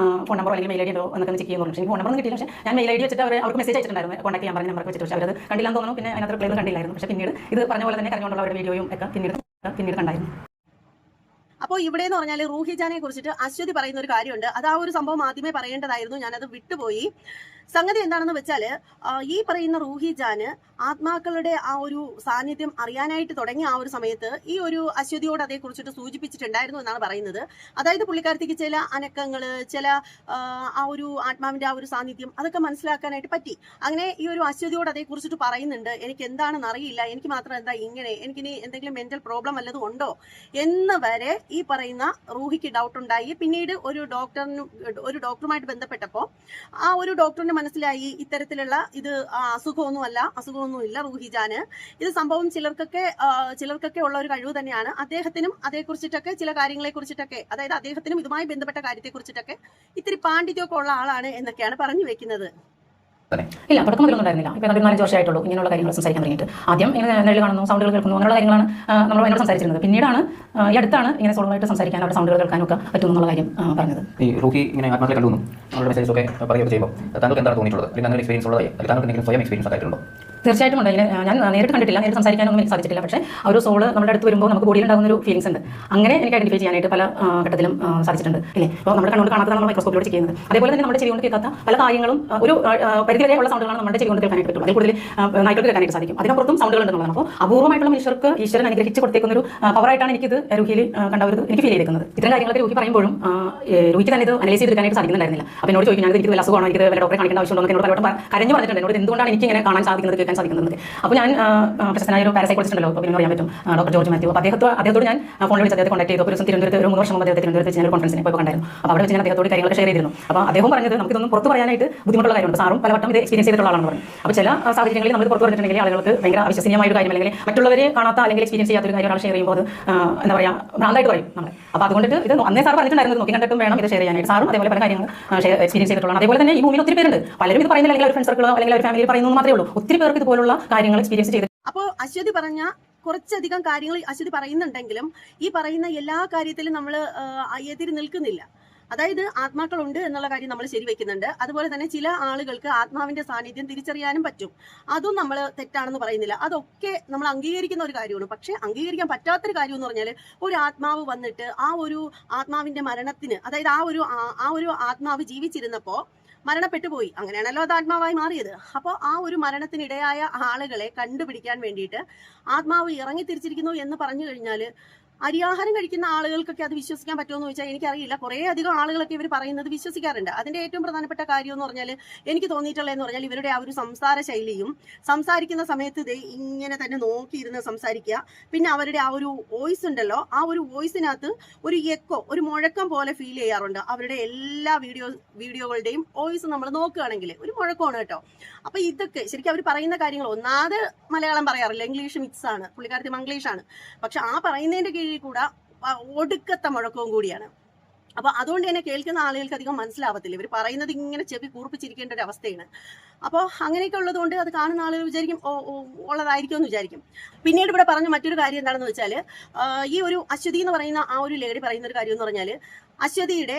ഫോൺ നമ്പർ അല്ലെങ്കിൽ മെയിൽ ഐ ഡി ഉണ്ടോ എന്നൊക്കെ ചെക്ക് ചെയ്യുന്നു. പക്ഷേ ഫോൺ നമ്പർ കിട്ടിയില്ല. പക്ഷേ ഞാൻ മെയിൽ ഐ ഡി വെച്ചിട്ട് അവർക്ക് മെസ്സേജ് അയച്ചിട്ടുണ്ടായിരുന്നു, കോൺടാക്ട് ചെയ്യാൻ പറഞ്ഞ നമ്പർ വെച്ചിട്ട്. പക്ഷേ അവരത് കണ്ടില്ലാന്ന് തോന്നുന്നു. പിന്നെ അതിനകത്ത് റിപ്ലൈ കണ്ടില്ലായിരുന്നു. പക്ഷേ പിന്നീട് ഇത് പറഞ്ഞ പോലെ തന്നെ കരഞ്ഞുകൊണ്ടുള്ള അവരുടെ വീഡിയോയും ഒക്കെ പിന്നീട് കണ്ടായിരുന്നു. അപ്പോൾ ഇവിടെ എന്ന് പറഞ്ഞാൽ റൂഹി ജാനെ കുറിച്ചിട്ട് അശ്വതി പറയുന്ന ഒരു കാര്യമുണ്ട്. അത് ആ ഒരു സംഭവം ആദ്യമേ പറയേണ്ടതായിരുന്നു, ഞാനത് വിട്ടുപോയി. സംഗതി എന്താണെന്ന് വെച്ചാൽ, ഈ പറയുന്ന റൂഹി ജാന് ആത്മാക്കളുടെ ആ ഒരു സാന്നിധ്യം അറിയാനായിട്ട് തുടങ്ങിയ ആ ഒരു സമയത്ത് ഈ ഒരു അശ്വതിയോട് അതേക്കുറിച്ചിട്ട് സൂചിപ്പിച്ചിട്ടുണ്ടായിരുന്നു എന്നാണ് പറയുന്നത്. അതായത് പുള്ളിക്കാരത്തേക്ക് ചില അനക്കങ്ങൾ, ചില ആ ഒരു ആത്മാവിന്റെ ആ ഒരു സാന്നിധ്യം അതൊക്കെ മനസ്സിലാക്കാനായിട്ട് പറ്റി. അങ്ങനെ ഈ ഒരു അശ്വതിയോട് അതേക്കുറിച്ചിട്ട് പറയുന്നുണ്ട്, എനിക്ക് എന്താണെന്ന് അറിയില്ല, എനിക്ക് മാത്രം എന്താ ഇങ്ങനെ, എനിക്കിനി എന്തെങ്കിലും മെന്റൽ പ്രോബ്ലം വല്ലതും ഉണ്ടോ എന്ന് വരെ ഈ പറയുന്ന റൂഹിക്ക് ഡൗട്ട് ഉണ്ടായി. പിന്നീട് ഒരു ഡോക്ടറുമായിട്ട് ബന്ധപ്പെട്ടപ്പോൾ ആ ഒരു ഡോക്ടറിന് എങ്ങനെ മനസ്സിലായി ഇത്തരത്തിലുള്ള ഇത് അസുഖമൊന്നുമില്ല റൂഹിജാന്. ഇത് സംഭവം ചിലർക്കൊക്കെ ഉള്ള ഒരു കഴിവ് തന്നെയാണ്. അദ്ദേഹത്തിനും അതേക്കുറിച്ചിട്ടൊക്കെ ചില കാര്യങ്ങളെ കുറിച്ചിട്ടൊക്കെ, അതായത് അദ്ദേഹത്തിനും ഇതുമായി ബന്ധപ്പെട്ട കാര്യത്തെ കുറിച്ചിട്ടൊക്കെ ഇത്തിരി പാണ്ഡിത്യമൊക്കെ ഉള്ള ആളാണ് എന്നൊക്കെയാണ് പറഞ്ഞു വെക്കുന്നത്. ഇല്ല, തുടക്കം മുതലൊന്നും ഉണ്ടായിരുന്നില്ല. ഇപ്പോൾ 4-5 വർഷമായിട്ടുള്ളൂ ഇങ്ങനെയുള്ള കാര്യങ്ങൾ സംസാരിക്കാൻ തുടങ്ങിയിട്ട്. ആദ്യം ഇങ്ങനെ നെല്ല് കാണുന്നു, സൗണ്ടുകൾ കേൾക്കുന്നു, അങ്ങനെയുള്ള കാര്യങ്ങളാണ് നമ്മൾ എന്നോട് സംസാരിച്ചിരുന്നത്. പിന്നീടാണ് ഈ അടുത്താണ് ഇങ്ങനെ സോളായിട്ട് സംസാരിക്കാൻ, അവിടെ സൗണ്ടുകൾ കേൾക്കാനും ഒക്കെ പറ്റുമെന്നുള്ള കാര്യം പറഞ്ഞത്. ഈ റൂഹി ഇങ്ങനെ ആത്മാക്കളെ കണ്ടുവന്നു അവരുടെ മെസ്സേജ് ഒക്കെ പറയുകയൊക്കെ ചെയ്യുമ്പോൾ താങ്കൾക്ക് എന്താണ് തോന്നിയിട്ടുള്ളത്? അല്ലെങ്കിൽ അങ്ങനെ എക്സ്പീരിയൻസ് ഉള്ളതായി, അല്ലെങ്കിൽ താങ്കൾക്ക് എന്തെങ്കിലും സ്വയം എക്സ്പീരിയൻസ് ആയിട്ടുണ്ടോ? തീർച്ചയായിട്ടും ഉണ്ട്. ഞാൻ നേരിട്ട് കണ്ടിട്ടില്ല, നേരിട്ട് സംസാരിക്കാനൊന്നും എനിക്ക് സാധിച്ചിട്ടില്ല. പക്ഷേ ആ ഒരു സോള് നമ്മുടെ അടുത്ത് വരുമ്പോൾ നമുക്ക് ബോഡിയിൽ ഉണ്ടാകുന്ന ഒരു ഫീലിംഗ്സ് ഉണ്ട്. അങ്ങനെ എനിക്ക് ഐഡന്റിഫൈ ചെയ്യാനായിട്ട് പല ഘട്ടത്തിലും സാധിച്ചിട്ടുണ്ട്. ഇല്ലേ, ഇപ്പോൾ നമ്മുടെ കണ്ണുകൊണ്ട് കാണാത്തതാണ് നമ്മൾ മൈക്രോസ്കോപ്പിലൂടെ ചെയ്യുന്നത്. അതേപോലെ തന്നെ നമ്മുടെ ചെവി കൊണ്ട് കേൾക്കാത്ത പല കാര്യങ്ങളും ഒരു പരിധിവരെ ഉള്ള സൗണ്ടുകളാണ് നമ്മുടെ ചെവി കൊണ്ട് കേൾക്കാനായിട്ട് പറ്റുള്ളൂ. അതിൽ കൂടുതൽ നായ്ക്കൾക്ക് കേൾക്കാനായിട്ട് സാധിക്കും. അതിനപ്പുറത്തും സൗണ്ടുകൾ ഉണ്ടെന്നുള്ളതാണ്. അപ്പോൾ അപൂർവമായിട്ടുള്ള മനുഷ്യർക്ക് ഈശ്വരൻ അനുഗ്രഹിച്ച് കൊടുത്തേക്കുന്ന ഒരു പവറായിട്ടാണ് എനിക്കിത് രൂഹിയിൽ കണ്ടവർ എനിക്ക് ഫീൽ ചെയ്തിരിക്കുന്നത്. ഇത്തരം കാര്യങ്ങളൊക്കെ രൂഹി പറയുമ്പോഴും രൂഹിക്ക് തന്നെ ഇത് അനലൈസ് ചെയ്തെടുക്കാനായിട്ട് സാധിക്കുന്നുണ്ടായിരുന്നില്ല. അപ്പോൾ എന്നോട് ചോദിക്കും, ഞാൻ എനിക്ക് വല്ല അസുഖമാണോ, എനിക്ക് വല്ല ഡോക്ടറെ കാണിക്കേണ്ട ആവശ്യമുണ്ടോ എന്നോട് പലവട്ടം കരഞ്ഞു പറഞ്ഞിട്ടുണ്ട്. എന്നോട് എന്തുകൊണ്ടാണ് എനിക്ക് ഇങ്ങനെ കാണാൻ സാധിക്കുന്നത്, കേൾക്കാൻ സാധിക്കുന്നത്. അപ്പോൾ ഞാൻ പ്രശസ്തനായ ഒരു പാരസൈക്കോളജിസ്റ്റ് ഉണ്ടല്ലോ, അപ്പോൾ പിന്നെ അറിയാൻ പറ്റും, ഡോക്ടർ ജോർജ് മാത്യു. അപ്പോൾ അദ്ദേഹത്തോട് ഞാൻ ഫോണിൽ വിളിച്ച് അദ്ദേഹത്തെ കോൺടാക്ട് ചെയ്തു. ഒരു ദിവസം തിരുവനന്തപുരത്ത് ഒരു 3 വർഷം മുമ്പ് തിരുവനന്തപുരത്ത് വെച്ച് ഞാൻ ഒരു കോൺഫറൻസിനെ പോയി കണ്ടായിരുന്നു. അപ്പോൾ അവിടെ വെച്ച് ഞാൻ അദ്ദേഹത്തോട് കാര്യങ്ങളൊക്കെ ഷെയർ ചെയ്തിരുന്നു. അപ്പോൾ അദ്ദേഹം പറഞ്ഞത് നമുക്കിതൊന്നും പുറത്ത് പറയാനായിട്ട് ബുദ്ധിമുട്ടുള്ള കാര്യമുണ്ട്. സാറും പലവട്ടം ഇത് എക്സ്പീരിയൻസ് ചെയ്തിട്ടുള്ള ആളാണെന്ന് പറഞ്ഞു. അപ്പോൾ ചില സാഹചര്യങ്ങളിൽ നമ്മൾ പുറത്ത് പറഞ്ഞിട്ടുണ്ടെങ്കിൽ ആളുകൾക്ക് ഭയങ്കര അവിശ്വസനീയമായ ഒരു കാര്യം, അല്ലെങ്കിൽ മറ്റുള്ളവർ കാണാത്ത അല്ലെങ്കിൽ എക്സ്പീരിയൻസ് ചെയ്യാത്ത ഒരു കാര്യം ഒരാൾ ഷെയർ ചെയ്യുമ്പോൾ അത് എന്താ പറയുക, ഭ്രാന്തായിട്ട് പറയും നമ്മൾ. അപ്പോൾ അതുകൊണ്ടിട്ട് ഇത് അന്നേ സാർ പറഞ്ഞിട്ടുണ്ടായിരുന്നു, നോക്കി കണ്ടിട്ടും വേണം ഇത് ഷെയർ ചെയ്യാനായിട്ട്. സാറും അതേപോലെ പല കാര്യങ്ങൾ എക്സ്പീരിയൻസ് ചെയ്തിട്ടുള്ളതാണ്. അതേപോലെ തന്നെ ഈ ഭൂമിയിൽ ഒത്തിരി പേരുണ്ട്. പലരും ഇത് പറയുന്നില്ല, അല്ലെങ്കിൽ ഒരു ഫ്രണ്ട് സർക്കിളോ അല്ലെങ്കിൽ ഒരു ഫാമിലി പറയുന്നത് മാത്രമേ ഉള്ളൂ. ഒത്തിരി പേർക്ക് ഇതുപോലുള്ള കാര്യങ്ങൾ എക്സ്പീരിയൻസ് ചെയ്ത്. അപ്പോൾ അശ്വതി പറഞ്ഞ കുറച്ചധികം കാര്യങ്ങൾ അശ്വതി പറയുന്നുണ്ടെങ്കിലും ഈ പറയുന്ന എല്ലാ കാര്യത്തിലും നമ്മൾ എതിര് നിൽക്കുന്നില്ല. അതായത് ആത്മാക്കളുണ്ട് എന്നുള്ള കാര്യം നമ്മൾ ശരിവെക്കുന്നുണ്ട്. അതുപോലെ തന്നെ ചില ആളുകൾക്ക് ആത്മാവിന്റെ സാന്നിധ്യം തിരിച്ചറിയാനും പറ്റും. അതും നമ്മൾ തെറ്റാണെന്ന് പറയുന്നില്ല. അതൊക്കെ നമ്മൾ അംഗീകരിക്കുന്ന ഒരു കാര്യമാണ്. പക്ഷെ അംഗീകരിക്കാൻ പറ്റാത്തൊരു കാര്യം എന്ന് പറഞ്ഞാൽ, ഒരു ആത്മാവ് വന്നിട്ട് ആ ഒരു ആത്മാവിന്റെ മരണത്തിന്, അതായത് ആ ഒരു ആത്മാവ് ജീവിച്ചിരുന്നപ്പോൾ മരണപ്പെട്ടു പോയി, അങ്ങനെയാണല്ലോ അത് ആത്മാവായി മാറിയത്. അപ്പോൾ ആ ഒരു മരണത്തിനിടയായ ആളുകളെ കണ്ടുപിടിക്കാൻ വേണ്ടിയിട്ട് ആത്മാവ് ഇറങ്ങി തിരിച്ചിരിക്കുന്നു എന്ന് പറഞ്ഞു കഴിഞ്ഞാൽ അരിയാഹാരം കഴിക്കുന്ന ആളുകൾക്കൊക്കെ അത് വിശ്വസിക്കാൻ പറ്റുമെന്ന് ചോദിച്ചാൽ എനിക്കറിയില്ല. കുറേ അധികം ആളുകളൊക്കെ ഇവർ പറയുന്നത് വിശ്വസിക്കാറുണ്ട്. അതിന്റെ ഏറ്റവും പ്രധാനപ്പെട്ട കാര്യം എന്ന് പറഞ്ഞാൽ, എനിക്ക് തോന്നിയിട്ടുള്ളതെന്ന് പറഞ്ഞാൽ, ഇവരുടെ ആ ഒരു സംസാര ശൈലിയും, സംസാരിക്കുന്ന സമയത്ത് ഇത് ഇങ്ങനെ തന്നെ നോക്കിയിരുന്ന് സംസാരിക്കുക. പിന്നെ അവരുടെ ആ ഒരു വോയിസ് ഉണ്ടല്ലോ, ആ ഒരു വോയിസിനകത്ത് ഒരു എക്കോ, ഒരു മുഴക്കം പോലെ ഫീൽ ചെയ്യാറുണ്ട്. അവരുടെ എല്ലാ വീഡിയോകളുടെയും വോയിസ് നമ്മൾ നോക്കുകയാണെങ്കിൽ ഒരു മുഴക്കമാണ് കേട്ടോ. അപ്പൊ ഇതൊക്കെ ശരിക്കും അവർ പറയുന്ന കാര്യങ്ങൾ, ഒന്നാമത് മലയാളം പറയാറില്ല, ഇംഗ്ലീഷ് മിക്സ് ആണ്, പുള്ളിക്കാരത്തി മംഗ്ലീഷാണ്. പക്ഷെ ആ പറയുന്നതിന്റെ കീഴിൽ കൂടെ ഒടുക്കത്തെ മുഴക്കവും കൂടിയാണ്. അപ്പൊ അതുകൊണ്ട് തന്നെ കേൾക്കുന്ന ആളുകൾക്ക് അധികം മനസ്സിലാവത്തില്ല. ഇവർ പറയുന്നത് ഇങ്ങനെ ചെവി കൂർപ്പിച്ചിരിക്കേണ്ട ഒരു അവസ്ഥയാണ്. അപ്പോൾ അങ്ങനെയൊക്കെ ഉള്ളതുകൊണ്ട് അത് കാണുന്ന ആളുകൾ വിചാരിക്കും ഉള്ളതായിരിക്കും എന്ന് വിചാരിക്കും. പിന്നീട് ഇവിടെ പറഞ്ഞ മറ്റൊരു കാര്യം എന്താണെന്ന് വെച്ചാൽ, ഈ ഒരു അശ്വതി എന്ന് പറയുന്ന ആ ഒരു ലേഡി പറയുന്ന ഒരു കാര്യം എന്ന് പറഞ്ഞാൽ, അശ്വതിയുടെ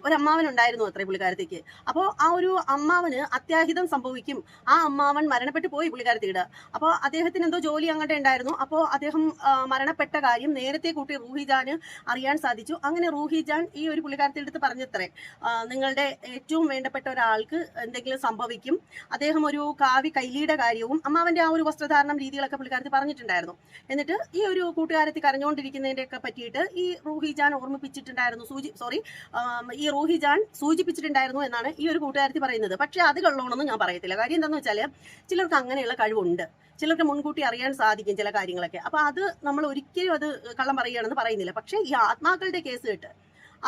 ഒരു അമ്മാവൻ ഉണ്ടായിരുന്നു അത്രേ പുള്ളിക്കാരത്തേക്ക്. അപ്പോൾ ആ ഒരു അമ്മാവന് അത്യാഹിതം സംഭവിക്കും. ആ അമ്മാവൻ മരണപ്പെട്ടു പോയി പുള്ളിക്കാരത്തിയുടെ. അപ്പോൾ അദ്ദേഹത്തിന് എന്തോ ജോലി അങ്ങോട്ട് ഉണ്ടായിരുന്നു. അപ്പോൾ അദ്ദേഹം മരണപ്പെട്ട കാര്യം നേരത്തെ കൂട്ടി റൂഹിജാന് അറിയാൻ സാധിച്ചു. അങ്ങനെ റൂഹിജാൻ ഈ ഒരു പുള്ളിക്കാരത്തിയുടെ അടുത്ത് പറഞ്ഞത്രേ, നിങ്ങളുടെ ഏറ്റവും വേണ്ടപ്പെട്ട ഒരാൾക്ക് എന്തെങ്കിലും സംഭവിക്കും. അദ്ദേഹം ഒരു കൈലിയുടെ കാര്യവും അമ്മാവന്റെ ആ ഒരു വസ്ത്രധാരണം രീതികളൊക്കെ പുള്ളിക്കാരത്തി പറഞ്ഞിട്ടുണ്ടായിരുന്നു. എന്നിട്ട് ഈ ഒരു കൂട്ടുകാരത്തി കരഞ്ഞുകൊണ്ടിരിക്കുന്നതിന്റെ ഒക്കെ പറ്റിയിട്ട് ഈ റൂഹിജാൻ ഓർമ്മിപ്പിച്ചിട്ടുണ്ടായിരുന്നു, ഈ റൂഹിജാൻ സൂചിപ്പിച്ചിട്ടുണ്ടായിരുന്നു എന്നാണ് ഈ ഒരു കൂട്ടുകാരത്തി പറയുന്നത്. പക്ഷെ അത് കള്ളമാണെന്ന് ഞാൻ പറയത്തില്ല. കാര്യം എന്താണെന്ന് വെച്ചാൽ, ചിലർക്ക് അങ്ങനെയുള്ള കഴിവുണ്ട്, ചിലർക്ക് മുൻകൂട്ടി അറിയാൻ സാധിക്കും ചില കാര്യങ്ങളൊക്കെ. അപ്പൊ അത് നമ്മൾ ഒരിക്കലും അത് കള്ളം പറയുകയാണെന്ന് പറയുന്നില്ല. പക്ഷെ ഈ ആത്മാക്കളുടെ കേസ് കേട്ട്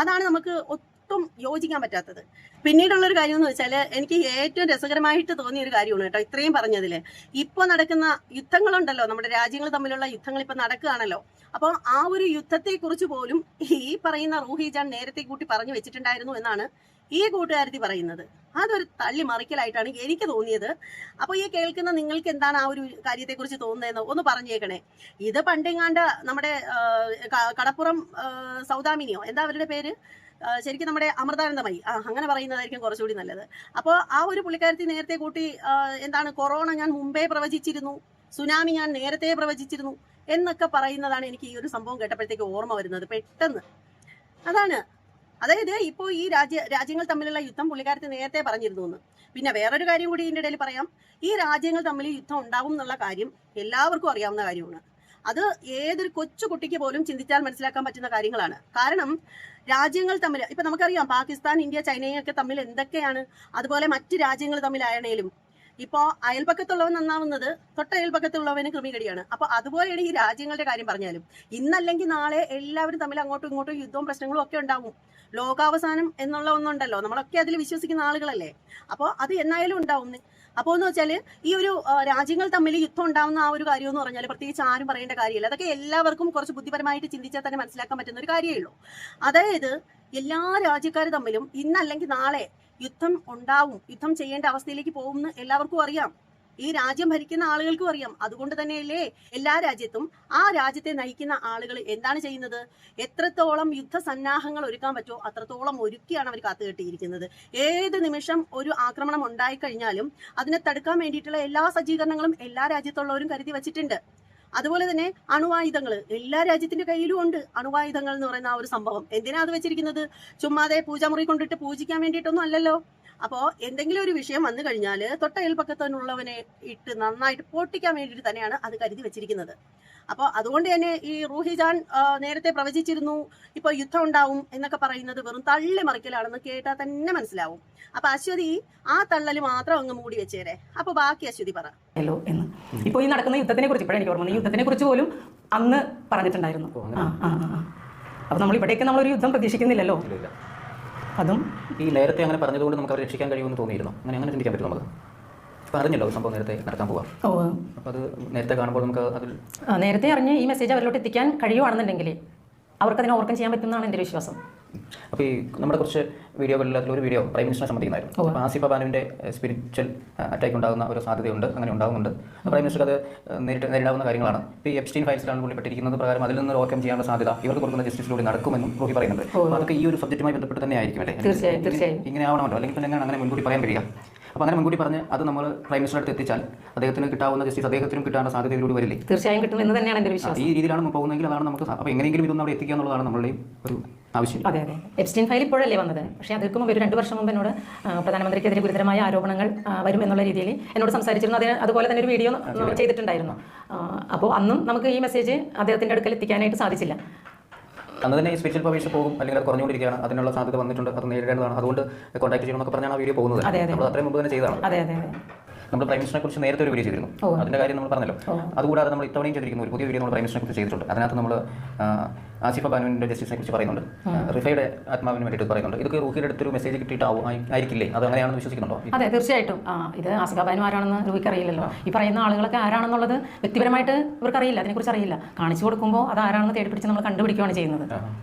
അതാണ് നമുക്ക് ഒട്ടും യോജിക്കാൻ പറ്റാത്തത്. പിന്നീടുള്ളൊരു കാര്യം എന്ന് വെച്ചാൽ, എനിക്ക് ഏറ്റവും രസകരമായിട്ട് തോന്നിയ ഒരു കാര്യമാണ് കേട്ടോ ഇത്രയും പറഞ്ഞതില്. ഇപ്പൊ നടക്കുന്ന യുദ്ധങ്ങളുണ്ടല്ലോ, നമ്മുടെ രാജ്യങ്ങൾ തമ്മിലുള്ള യുദ്ധങ്ങൾ ഇപ്പൊ നടക്കുകയാണല്ലോ. അപ്പോൾ ആ ഒരു യുദ്ധത്തെ കുറിച്ച് പോലും ഈ പറയുന്ന റൂഹിജാൻ നേരത്തെ കൂട്ടി പറഞ്ഞു വെച്ചിട്ടുണ്ടായിരുന്നു എന്നാണ് ഈ കൂട്ടുകാരത്തി പറയുന്നത്. അതൊരു തള്ളി മറിക്കലായിട്ടാണ് എനിക്ക് തോന്നിയത്. അപ്പോൾ ഈ കേൾക്കുന്ന നിങ്ങൾക്ക് എന്താണ് ആ ഒരു കാര്യത്തെക്കുറിച്ച് തോന്നുന്നതെന്ന് ഒന്ന് പറഞ്ഞേക്കണേ. ഇത് പണ്ടെങ്ങാണ്ട് നമ്മുടെ കടപ്പുറം സൗദാമിനിയോ എന്താ അവരുടെ പേര്, ശരിക്കും നമ്മുടെ അമൃതാനന്ദമയി, അങ്ങനെ പറയുന്നതായിരിക്കും കുറച്ചുകൂടി നല്ലത്. അപ്പോൾ ആ ഒരു പുള്ളിക്കാരത്തി നേരത്തെ കൂട്ടി എന്താണ്, കൊറോണ ഞാൻ മുമ്പേ പ്രവചിച്ചിരുന്നു, സുനാമി ഞാൻ നേരത്തെ പ്രവചിച്ചിരുന്നു എന്നൊക്കെ പറയുന്നതാണ് എനിക്ക് ഈ ഒരു സംഭവം കേട്ടപ്പോഴത്തേക്ക് ഓർമ്മ വരുന്നത് പെട്ടെന്ന്. അതായത് ഇപ്പോൾ ഈ രാജ്യങ്ങൾ തമ്മിലുള്ള യുദ്ധം പുള്ളിക്കാരത്തി നേരത്തെ പറഞ്ഞിരുന്നു എന്ന്. പിന്നെ വേറൊരു കാര്യം കൂടി ഇതിൻ്റെ ഇടയിൽ പറയാം. ഈ രാജ്യങ്ങൾ തമ്മിൽ യുദ്ധം ഉണ്ടാവും എന്നുള്ള കാര്യം എല്ലാവർക്കും അറിയാവുന്ന കാര്യമാണ്. അത് ഏതൊരു കൊച്ചു കുട്ടിക്ക് പോലും ചിന്തിച്ചാൽ മനസ്സിലാക്കാൻ പറ്റുന്ന കാര്യങ്ങളാണ്. കാരണം രാജ്യങ്ങൾ തമ്മിൽ ഇപ്പൊ നമുക്കറിയാം, പാകിസ്ഥാൻ, ഇന്ത്യ, ചൈനയൊക്കെ തമ്മിൽ എന്തൊക്കെയാണ്, അതുപോലെ മറ്റ് രാജ്യങ്ങൾ തമ്മിലായാലും ഇപ്പോ അയൽപക്കത്തുള്ളവൻ നന്നാവുന്നത് തൊട്ടയൽപക്കത്തുള്ളവന് ക്രിമികടിയാണ്. അപ്പൊ അതുപോലെയാണ് ഈ രാജ്യങ്ങളുടെ കാര്യം പറഞ്ഞാലും. ഇന്നല്ലെങ്കിൽ നാളെ എല്ലാവരും തമ്മിൽ അങ്ങോട്ടും ഇങ്ങോട്ടും യുദ്ധവും പ്രശ്നങ്ങളും ഒക്കെ ഉണ്ടാവും. ലോകാവസാനം എന്നുള്ള ഒന്നുണ്ടല്ലോ, നമ്മളൊക്കെ അതിൽ വിശ്വസിക്കുന്ന ആളുകളല്ലേ. അപ്പോൾ അത് എന്നായാലും ഉണ്ടാവും. അപ്പോൾ എന്ന് വെച്ചാൽ ഈ ഒരു രാജ്യങ്ങൾ തമ്മിൽ യുദ്ധം ഉണ്ടാവുന്ന ആ ഒരു കാര്യം എന്ന് പറഞ്ഞാൽ പ്രത്യേകിച്ച് ആരും പറയേണ്ട കാര്യമില്ല. അതൊക്കെ എല്ലാവർക്കും കുറച്ച് ബുദ്ധിപരമായിട്ട് ചിന്തിച്ചാൽ തന്നെ മനസ്സിലാക്കാൻ പറ്റുന്ന ഒരു കാര്യമേ ഉള്ളൂ. അതായത് എല്ലാ രാജ്യക്കാർ തമ്മിലും ഇന്നല്ലെങ്കിൽ നാളെ യുദ്ധം ഉണ്ടാവും, യുദ്ധം ചെയ്യേണ്ട അവസ്ഥയിലേക്ക് പോകുമെന്ന് എല്ലാവർക്കും അറിയാം. ഈ രാജ്യം ഭരിക്കുന്ന ആളുകൾക്കും അറിയാം. അതുകൊണ്ട് തന്നെയല്ലേ എല്ലാ രാജ്യത്തും ആ രാജ്യത്തെ നയിക്കുന്ന ആളുകൾ എന്താണ് ചെയ്യുന്നത്? എത്രത്തോളം യുദ്ധസന്നാഹങ്ങൾ ഒരുക്കാൻ പറ്റുമോ അത്രത്തോളം ഒരുക്കിയാണ് അവർ കാത്തുകെട്ടിയിരിക്കുന്നത്. ഏത് നിമിഷം ഒരു ആക്രമണം ഉണ്ടായിക്കഴിഞ്ഞാലും അതിനെ തടുക്കാൻ വേണ്ടിയിട്ടുള്ള എല്ലാ സജ്ജീകരണങ്ങളും എല്ലാ രാജ്യത്തുള്ളവരും കരുതി വച്ചിട്ടുണ്ട്. അതുപോലെ തന്നെ അണുവായുധങ്ങൾ എല്ലാ രാജ്യത്തിന്റെ കയ്യിലും ഉണ്ട്. അണുവായുധങ്ങൾ എന്ന് പറയുന്ന ആ ഒരു സംഭവം എന്തിനാ അത് വെച്ചിരിക്കുന്നത്? ചുമ്മാതെ പൂജാമുറി കൊണ്ടിട്ട് പൂജിക്കാൻ വേണ്ടിയിട്ടൊന്നും അല്ലല്ലോ. അപ്പോൾ എന്തെങ്കിലും ഒരു വിഷയം വന്നു കഴിഞ്ഞാൽ തൊട്ടയൽപക്കത്തിനുള്ളവനെ ഇട്ട് നന്നായിട്ട് പൊട്ടിക്കാൻ വേണ്ടിയിട്ട് തന്നെയാണ് അത് കരുതി വെച്ചിരിക്കുന്നത്. അപ്പോൾ അതുകൊണ്ട് തന്നെ ഈ റൂഹി ജാൻ നേരത്തെ പ്രവചിച്ചിരുന്നു ഇപ്പോൾ യുദ്ധം ഉണ്ടാവും എന്നൊക്കെ പറയുന്നത് വെറും തള്ളിമറിക്കലാണെന്ന് കേട്ടാൽ തന്നെ മനസ്സിലാവും. അപ്പൊ അശ്വതി ആ തള്ളല് മാത്രം അങ്ങ് മൂടി വെച്ചേരെ. അപ്പൊ ബാക്കി അശ്വതി പറ. ഹലോ എന്ന് ഇപ്പോൾ ഈ നടക്കുന്ന യുദ്ധത്തിനെ കുറിച്ച് ഇപ്പോഴെനിക്ക് ഓർമ്മ, ഈ യുദ്ധത്തിനെ കുറിച്ച് പോലും അന്ന് പറഞ്ഞിട്ടുണ്ടായിരുന്നു. അപ്പൊ നമ്മൾ ഇവിടേക്ക് നമ്മളൊരു യുദ്ധം പ്രതീക്ഷിക്കുന്നില്ലല്ലോ. അതും ഈ നേരത്തെ അങ്ങനെ പറഞ്ഞതുകൊണ്ട് നമുക്ക് അവരെ രക്ഷിക്കാൻ കഴിയുമെന്ന് തോന്നിയിരുന്നു. അങ്ങനെ ചിന്തിക്കാൻ പറ്റും നമുക്ക്. ഇപ്പം അറിഞ്ഞല്ലോ സംഭവം നേരത്തെ നടക്കാൻ പോവാം. അപ്പോൾ അത് നേരത്തെ കാണുമ്പോൾ നമുക്ക് അതിൽ നേരത്തെ അറിഞ്ഞ് ഈ മെസ്സേജ് അവരിലോട്ട് എത്തിക്കാൻ കഴിയുവാണെന്നുണ്ടെങ്കിൽ അവർക്ക് അതിനെ ഓവർകം ചെയ്യാൻ പറ്റുമെന്നാണ് എൻ്റെ വിശ്വാസം. അപ്പോൾ ഈ നമ്മുടെ കുറച്ച് വീഡിയോകളിൽ അതിലൊരു വീഡിയോ പ്രൈം മിനിസ്റ്ററെ സംബന്ധിക്കുന്നതായിരുന്നു. അപ്പോൾ ആസിഫ ബാനുവിൻ്റെ സ്പിരിച്വൽ അറ്റാക്ക് ഉണ്ടാകുന്ന ഒരു സാധ്യതയുണ്ട്, അങ്ങനെ ഉണ്ടാകുന്നുണ്ട്. പ്രൈം മിനിസ്റ്റർ അത് നേരിടാവുന്ന കാര്യങ്ങളാണ്. ഇപ്പോൾ ഈ എപ്സ്റ്റീൻ ഫയൽസിലാണ് പുള്ളിപ്പെട്ടിരിക്കുന്നത് പ്രകാരം അതിൽ നിന്ന് ഓവർകം ചെയ്യാനുള്ള സാധ്യത ഇവർക്ക് കൊടുക്കുന്ന ജസ്റ്റിസിലൂടെ നടക്കുമെന്നും റൂഹി പറയുന്നുണ്ട്. അപ്പോൾ അതൊക്കെ ഈ ഒരു സബ്ജക്റ്റുമായി ബന്ധപ്പെട്ട് തന്നെ ആയിരിക്കും അല്ലേ? തീർച്ചയായും ഇങ്ങനെ ആവണമല്ലോ, അല്ലെങ്കിൽ പിന്നെ അങ്ങനെ മുൻകൂട്ടി പറയാൻ കഴിയുക. അപ്പോൾ അങ്ങനെ മുൻകൂട്ടി പറഞ്ഞ് അത് നമ്മൾ പ്രൈം മിനിസ്റ്റർ അടുത്ത് എത്തിച്ചാൽ അദ്ദേഹത്തിന് കിട്ടാവുന്ന ജസ്റ്റിസ് അദ്ദേഹത്തിനും കിട്ടാനുള്ള സാധ്യത ഇതിലൂടെ വരില്ലേ? തീർച്ചയായും കിട്ടും എന്ന് തന്നെയാണ് എൻ്റെ വിശ്വാസം. ഈ രീതിയിലാണ് പോകുന്നതെങ്കിൽ അതാണ് നമുക്ക്. അപ്പോൾ എങ്ങനെയെങ്കിലും ഇതൊന്നും അവിടെ എത്തിക്കുക എന്നുള്ളതാണ് നമ്മളുടെയും ഒരു ആവശ്യം. അതെ അതെ, എപ്സ്റ്റീൻ ഫയൽ ഇപ്പോഴല്ലേ വന്നത്. പക്ഷേ അതിൽക്കും ഒരു 2 വർഷം മുമ്പ് എന്നോട് പ്രധാനമന്ത്രിക്കെതിരെ ഗുരുതരമായ ആരോപണങ്ങൾ വരും എന്നുള്ള രീതിയിൽ എന്നോട് സംസാരിച്ചിരുന്നു. അതുപോലെ തന്നെ ഒരു വീഡിയോ ചെയ്തിട്ടുണ്ടായിരുന്നു. അപ്പോൾ അന്നും നമുക്ക് ഈ മെസ്സേജ് അദ്ദേഹത്തിൻ്റെ അടുക്കൽ എത്തിക്കാനായിട്ട് സാധിച്ചില്ല. അന്ന് തന്നെ ഈ സ്പെഷ്യൽ പവേഴ്സ് പോകും, അല്ലെങ്കിൽ അത് കുറഞ്ഞുകൊണ്ടിരിക്കുകയാണ്, അതിനുള്ള സാധ്യത വന്നിട്ടുണ്ട്, അത് നേരിടേണ്ടതാണ്, അതുകൊണ്ട് കോൺടാക്ട് ചെയ്യണമെന്നൊക്കെ പറഞ്ഞാണ് ആ വീഡിയോ പോകുന്നത്. നമ്മൾ അത്രയും മുമ്പ് തന്നെ ചെയ്തതാണ്. അതെ അതെ, നമ്മൾ പ്രൈം മിനിസ്റ്ററിനെ കുറിച്ച് നേരത്തെ ഒരു വീഡിയോ ചെയ്തിരുന്നു, അതിന്റെ കാര്യം നമ്മൾ പറഞ്ഞല്ലോ. അതുകൂടാതെ നമ്മൾ ഇത്തവണയും ചെയ്തിരിക്കുന്ന ഒരു പുതിയ വീഡിയോ നമ്മൾ പ്രൈം മിനിസ്റ്ററിനെ കുറിച്ച് ചെയ്തിട്ടുണ്ട്. അതിനകത്ത് നമ്മൾ ആസിഫ ബാനുവിൻ്റെ ജസ്റ്റിസിനെ കുറിച്ച് പറയുന്നുണ്ട്, റിഫയുടെ ആത്മാവിന് വേണ്ടിയിട്ട് പറയുന്നുണ്ട്. ഇതൊക്കെ റൂഹിയുടെ അടുത്തൊരു മെസ്സേജ് ആയിരിക്കില്ലേ? അത് അങ്ങനെയാണെന്ന് വിശ്വസിക്കുന്നുണ്ടോ? അതെ, തീർച്ചയായിട്ടും. ഇത് ആസിഫ ബാനു ആരാണെന്ന് റൂഹിക്ക് അറിയില്ലല്ലോ. ഈ പറയുന്ന ആളുകളൊക്കെ ആരാണെന്നുള്ളത് വ്യക്തിപരമായിട്ട് ഇവർക്ക് അറിയില്ല, അതിനെക്കുറിച്ച് അറിയില്ല. കാണിച്ചു കൊടുക്കുമ്പോൾ അത് ആരാണെന്ന് തേടിപ്പിടിച്ച് നമ്മൾ കണ്ടുപിടിക്കുകയാണ് ചെയ്യുന്നത്.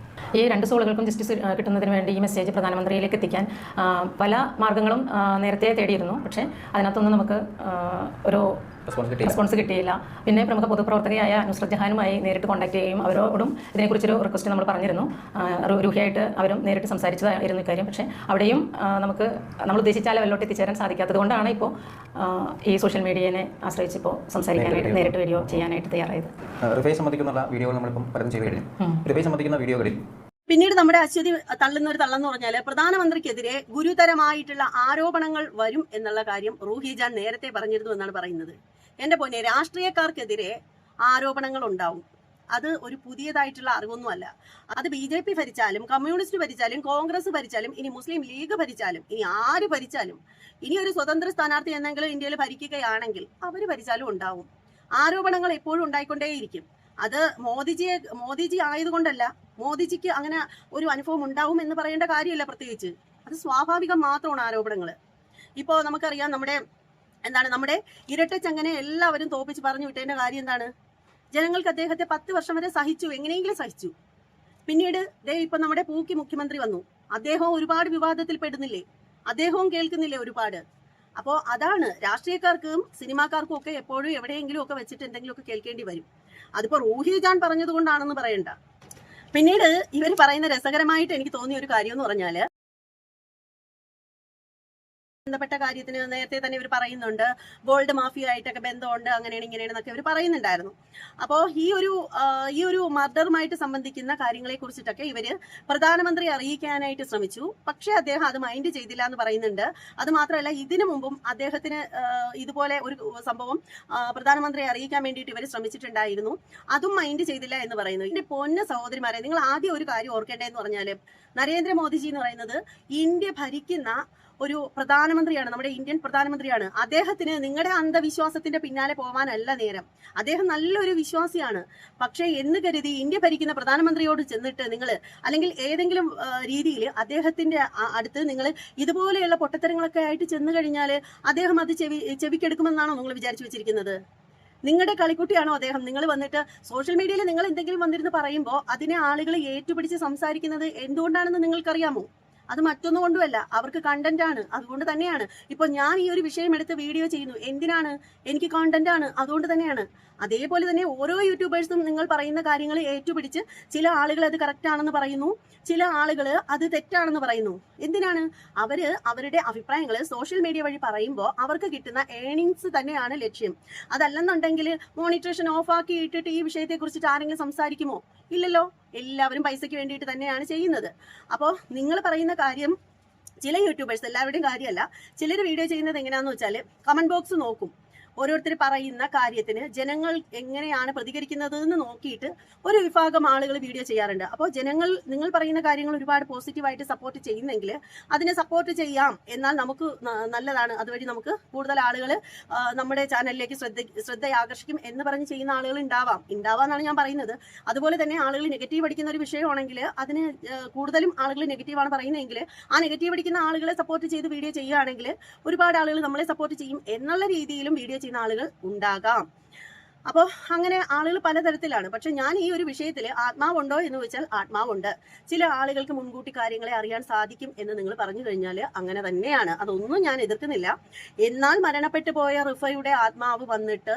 ഈ 2 സോളുകൾക്കും ജസ്റ്റിസ് കിട്ടുന്നതിന് വേണ്ടി ഈ മെസ്സേജ് പ്രധാനമന്ത്രിയിലേക്ക് എത്തിക്കാൻ പല മാർഗ്ഗങ്ങളും നേരത്തെ തേടിയിരുന്നു. പക്ഷേ അതിനകത്തൊന്നും നമുക്ക് ഒരു റെസ്പോൺസ് കിട്ടിയില്ല. പിന്നെ പ്രമുഖ പൊതുപ്രവർത്തകയായ നുസ്രത് ജഹാനുമായി നേരിട്ട് കോൺടാക്ട് ചെയ്യുകയും അവരോടും ഇതിനെക്കുറിച്ചൊരു റിക്വസ്റ്റ് നമ്മൾ പറഞ്ഞിരുന്നു. റൂഹിയായിട്ട് അവരും നേരിട്ട് സംസാരിച്ചതായിരുന്നു ഇക്കാര്യം. പക്ഷേ അവിടെയും നമ്മൾ ഉദ്ദേശിച്ച ലെവലിലോട്ട് എത്തിച്ചേരാൻ സാധിക്കാത്തത് കൊണ്ടാണ് ഇപ്പോൾ ഈ സോഷ്യൽ മീഡിയയെ ആശ്രയിച്ച് ഇപ്പോൾ സംസാരിക്കാനായിട്ട് നേരിട്ട് വീഡിയോ ചെയ്യാനായിട്ട് തയ്യാറായത്. റിഫയെ സംബന്ധിക്കുന്ന വീഡിയോകൾ നമ്മളിപ്പം പലതും ചെയ്ത് കഴിഞ്ഞു. റിഫയെ സംബന്ധിക്കുന്ന വീഡിയോകളിൽ പിന്നീട് നമ്മുടെ അശ്വതി തള്ളുന്ന ഒരു തള്ളെന്ന് പറഞ്ഞാൽ പ്രധാനമന്ത്രിക്കെതിരെ ഗുരുതരമായിട്ടുള്ള ആരോപണങ്ങൾ വരും എന്നുള്ള കാര്യം റൂഹി ജാൻ നേരത്തെ പറഞ്ഞിരുന്നു എന്നാണ് പറയുന്നത്. എന്റെ പൊന്നെ, രാഷ്ട്രീയക്കാർക്കെതിരെ ആരോപണങ്ങൾ ഉണ്ടാവും. അത് ഒരു പുതിയതായിട്ടുള്ള അറിവൊന്നുമല്ല. അത് BJP ഭരിച്ചാലും കമ്മ്യൂണിസ്റ്റ് ഭരിച്ചാലും കോൺഗ്രസ് ഭരിച്ചാലും ഇനി മുസ്ലിം ലീഗ് ഭരിച്ചാലും ഇനി ആര് ഭരിച്ചാലും ഇനി ഒരു സ്വതന്ത്ര സ്ഥാനാർത്ഥി എന്നെങ്കിലും ഇന്ത്യയിൽ ഭരിക്കുകയാണെങ്കിൽ അവർ ഭരിച്ചാലും ഉണ്ടാവും. ആരോപണങ്ങൾ എപ്പോഴും ഉണ്ടായിക്കൊണ്ടേയിരിക്കും. അത് മോദിജി ആയതുകൊണ്ടല്ല, മോദിജിക്ക് അങ്ങനെ ഒരു അനുഭവം ഉണ്ടാവും എന്ന് പറയേണ്ട കാര്യമില്ല. പ്രത്യേകിച്ച് അത് സ്വാഭാവികം മാത്രമാണ് ആരോപണങ്ങൾ. ഇപ്പോൾ നമുക്കറിയാം, നമ്മുടെ ഇരട്ടച്ചങ്ങനെ എല്ലാവരും തോപ്പിച്ച് പറഞ്ഞു വിട്ടതിന്റെ കാര്യം എന്താണ്? ജനങ്ങൾക്ക് അദ്ദേഹത്തെ 10 വർഷം വരെ സഹിച്ചു, എങ്ങനെയെങ്കിലും സഹിച്ചു. പിന്നീട് ഇപ്പൊ നമ്മുടെ പൂക്കി മുഖ്യമന്ത്രി വന്നു, അദ്ദേഹവും ഒരുപാട് വിവാദത്തിൽ പെടുന്നില്ലേ? അദ്ദേഹവും കേൾക്കുന്നില്ലേ ഒരുപാട്? അപ്പോൾ അതാണ്, രാഷ്ട്രീയക്കാർക്കും സിനിമാക്കാർക്കും ഒക്കെ എപ്പോഴും എവിടെയെങ്കിലും ഒക്കെ വെച്ചിട്ട് എന്തെങ്കിലുമൊക്കെ കേൾക്കേണ്ടി വരും. അതിപ്പോ റൂഹി ജാൻ പറഞ്ഞത് കൊണ്ടാണെന്ന് പറയണ്ട. പിന്നീട് ഇവർ പറയുന്ന രസകരമായിട്ട് എനിക്ക് തോന്നിയ ഒരു കാര്യം എന്ന് പറഞ്ഞാല്, ബന്ധപ്പെട്ട കാര്യത്തിന് നേരത്തെ തന്നെ ഇവർ പറയുന്നുണ്ട് ഗോൾഡ് മാഫിയ ആയിട്ടൊക്കെ ബന്ധമുണ്ട്, അങ്ങനെയാണ് ഇങ്ങനെയാണെന്നൊക്കെ ഇവർ പറയുന്നുണ്ടായിരുന്നു. അപ്പോൾ ഈ ഒരു മർഡറുമായിട്ട് സംബന്ധിക്കുന്ന കാര്യങ്ങളെ കുറിച്ചിട്ടൊക്കെ ഇവര് പ്രധാനമന്ത്രി അറിയിക്കാനായിട്ട് ശ്രമിച്ചു. പക്ഷേ അദ്ദേഹം അത് മൈൻഡ് ചെയ്തില്ല എന്ന് പറയുന്നുണ്ട്. അത് മാത്രമല്ല, ഇതിനു മുമ്പും അദ്ദേഹത്തിന് ഇതുപോലെ ഒരു സംഭവം പ്രധാനമന്ത്രിയെ അറിയിക്കാൻ വേണ്ടിയിട്ട് ഇവർ ശ്രമിച്ചിട്ടുണ്ടായിരുന്നു, അതും മൈൻഡ് ചെയ്തില്ല എന്ന് പറയുന്നു. എന്റെ പൊന്ന സഹോദരിമാരെ, നിങ്ങൾ ആദ്യം ഒരു കാര്യം ഓർക്കേണ്ടതെന്ന് പറഞ്ഞാല്, നരേന്ദ്രമോദിജി എന്ന് പറയുന്നത് ഇന്ത്യ ഭരിക്കുന്ന ഒരു പ്രധാനമന്ത്രിയാണ്, നമ്മുടെ ഇന്ത്യൻ പ്രധാനമന്ത്രിയാണ്. അദ്ദേഹത്തിന് നിങ്ങളുടെ അന്ധവിശ്വാസത്തിന്റെ പിന്നാലെ പോകാനല്ല നേരം. അദ്ദേഹം നല്ലൊരു വിശ്വാസിയാണ്. പക്ഷേ എന്ന് കരുതി ഇന്ത്യ ഭരിക്കുന്ന പ്രധാനമന്ത്രിയോട് ചെന്നിട്ട് നിങ്ങൾ അല്ലെങ്കിൽ ഏതെങ്കിലും രീതിയിൽ അദ്ദേഹത്തിന്റെ അടുത്ത് നിങ്ങൾ ഇതുപോലെയുള്ള പൊട്ടത്തരങ്ങളൊക്കെ ആയിട്ട് ചെന്ന് കഴിഞ്ഞാൽ അദ്ദേഹം അത് ചെവിക്കെടുക്കുമെന്നാണോ നിങ്ങൾ വിചാരിച്ചു വെച്ചിരിക്കുന്നത്? നിങ്ങളുടെ കളിക്കുട്ടിയാണോ അദ്ദേഹം? നിങ്ങൾ വന്നിട്ട് സോഷ്യൽ മീഡിയയിൽ നിങ്ങൾ എന്തെങ്കിലും വന്നിരുന്ന് പറയുമ്പോൾ അതിനെ ആളുകൾ ഏറ്റുപിടിച്ച് സംസാരിക്കുന്നത് എന്തുകൊണ്ടാണെന്ന് നിങ്ങൾക്കറിയാമോ? അത് മറ്റൊന്നും കൊണ്ടുമല്ല, അവർക്ക് കണ്ടന്റ് ആണ്. അതുകൊണ്ട് തന്നെയാണ് ഇപ്പോൾ ഞാൻ ഈ ഒരു വിഷയം എടുത്ത് വീഡിയോ ചെയ്യുന്നു. എന്തിനാണ്? എനിക്ക് കണ്ടന്റ് ആണ്, അതുകൊണ്ട് തന്നെയാണ്. അതേപോലെ തന്നെ ഓരോ യൂട്യൂബേഴ്സും നിങ്ങൾ പറയുന്ന കാര്യങ്ങൾ ഏറ്റുപിടിച്ച് ചില ആളുകൾ അത് കറക്റ്റ് ആണെന്ന് പറയുന്നു, ചില ആളുകൾ അത് തെറ്റാണെന്ന് പറയുന്നു. എന്തിനാണ്? അവരുടെ അഭിപ്രായങ്ങൾ സോഷ്യൽ മീഡിയ വഴി പറയുമ്പോൾ അവർക്ക് കിട്ടുന്ന ഏണിങ്സ് തന്നെയാണ് ലക്ഷ്യം. അതല്ലെന്നുണ്ടെങ്കിൽ മോണിറ്ററേഷൻ ഓഫ് ആക്കി ഇട്ടിട്ട് ഈ വിഷയത്തെ കുറിച്ചിട്ട് ആരെങ്കിലും സംസാരിക്കുമോ? ഇല്ലല്ലോ. എല്ലാവരും പൈസയ്ക്ക് വേണ്ടിയിട്ട് തന്നെയാണ് ചെയ്യുന്നത്. അപ്പോൾ നിങ്ങൾ പറയുന്ന കാര്യം ചില യൂട്യൂബേഴ്സ്, എല്ലാവരുടെയും കാര്യമല്ല, ചിലർ വീഡിയോ ചെയ്യുന്നത് എങ്ങനെയാണെന്ന് വെച്ചാൽ കമന്റ് ബോക്സ് നോക്കും. ഓരോരുത്തർ പറയുന്ന കാര്യത്തിന് ജനങ്ങൾ എങ്ങനെയാണ് പ്രതികരിക്കുന്നത് എന്ന് നോക്കിയിട്ട് ഒരു വിഭാഗം ആളുകൾ വീഡിയോ ചെയ്യാറുണ്ട്. അപ്പോൾ ജനങ്ങൾ നിങ്ങൾ പറയുന്ന കാര്യങ്ങൾ ഒരുപാട് പോസിറ്റീവായിട്ട് സപ്പോർട്ട് ചെയ്യുന്നെങ്കിൽ അതിനെ സപ്പോർട്ട് ചെയ്യാം, എന്നാൽ നമുക്ക് നല്ലതാണ്, അതുവഴി നമുക്ക് കൂടുതൽ ആളുകൾ നമ്മുടെ ചാനലിലേക്ക് ശ്രദ്ധ ആകർഷിക്കും എന്ന് പറഞ്ഞ് ചെയ്യുന്ന ആളുകൾ ഉണ്ടാവാന്നാണ് ഞാൻ പറയുന്നത്. അതുപോലെ തന്നെ ആളുകൾ നെഗറ്റീവ് അടിക്കുന്ന ഒരു വിഷയമാണെങ്കിൽ അതിന് കൂടുതലും ആളുകൾ നെഗറ്റീവാണ് പറയുന്നതെങ്കിൽ ആ നെഗറ്റീവ് അടിക്കുന്ന ആളുകളെ സപ്പോർട്ട് ചെയ്ത് വീഡിയോ ചെയ്യുകയാണെങ്കിൽ ഒരുപാട് ആളുകൾ നമ്മളെ സപ്പോർട്ട് ചെയ്യും എന്നുള്ള രീതിയിലും വീഡിയോ ചെയ്യുന്ന ആളുകൾ ഉണ്ടാകാം. അപ്പോൾ അങ്ങനെ ആളുകൾ പലതരത്തിലാണ്. പക്ഷെ ഞാൻ ഈ ഒരു വിഷയത്തിൽ ആത്മാവുണ്ടോ എന്ന് വെച്ചാൽ ആത്മാവുണ്ട്. ചില ആളുകൾക്ക് മുൻകൂട്ടി കാര്യങ്ങളെ അറിയാൻ സാധിക്കും എന്ന് നിങ്ങൾ പറഞ്ഞു കഴിഞ്ഞാൽ അങ്ങനെ തന്നെയാണ്, അതൊന്നും ഞാൻ എതിർക്കുന്നില്ല. എന്നാൽ മരണപ്പെട്ടു പോയ റിഫയുടെ ആത്മാവ് വന്നിട്ട്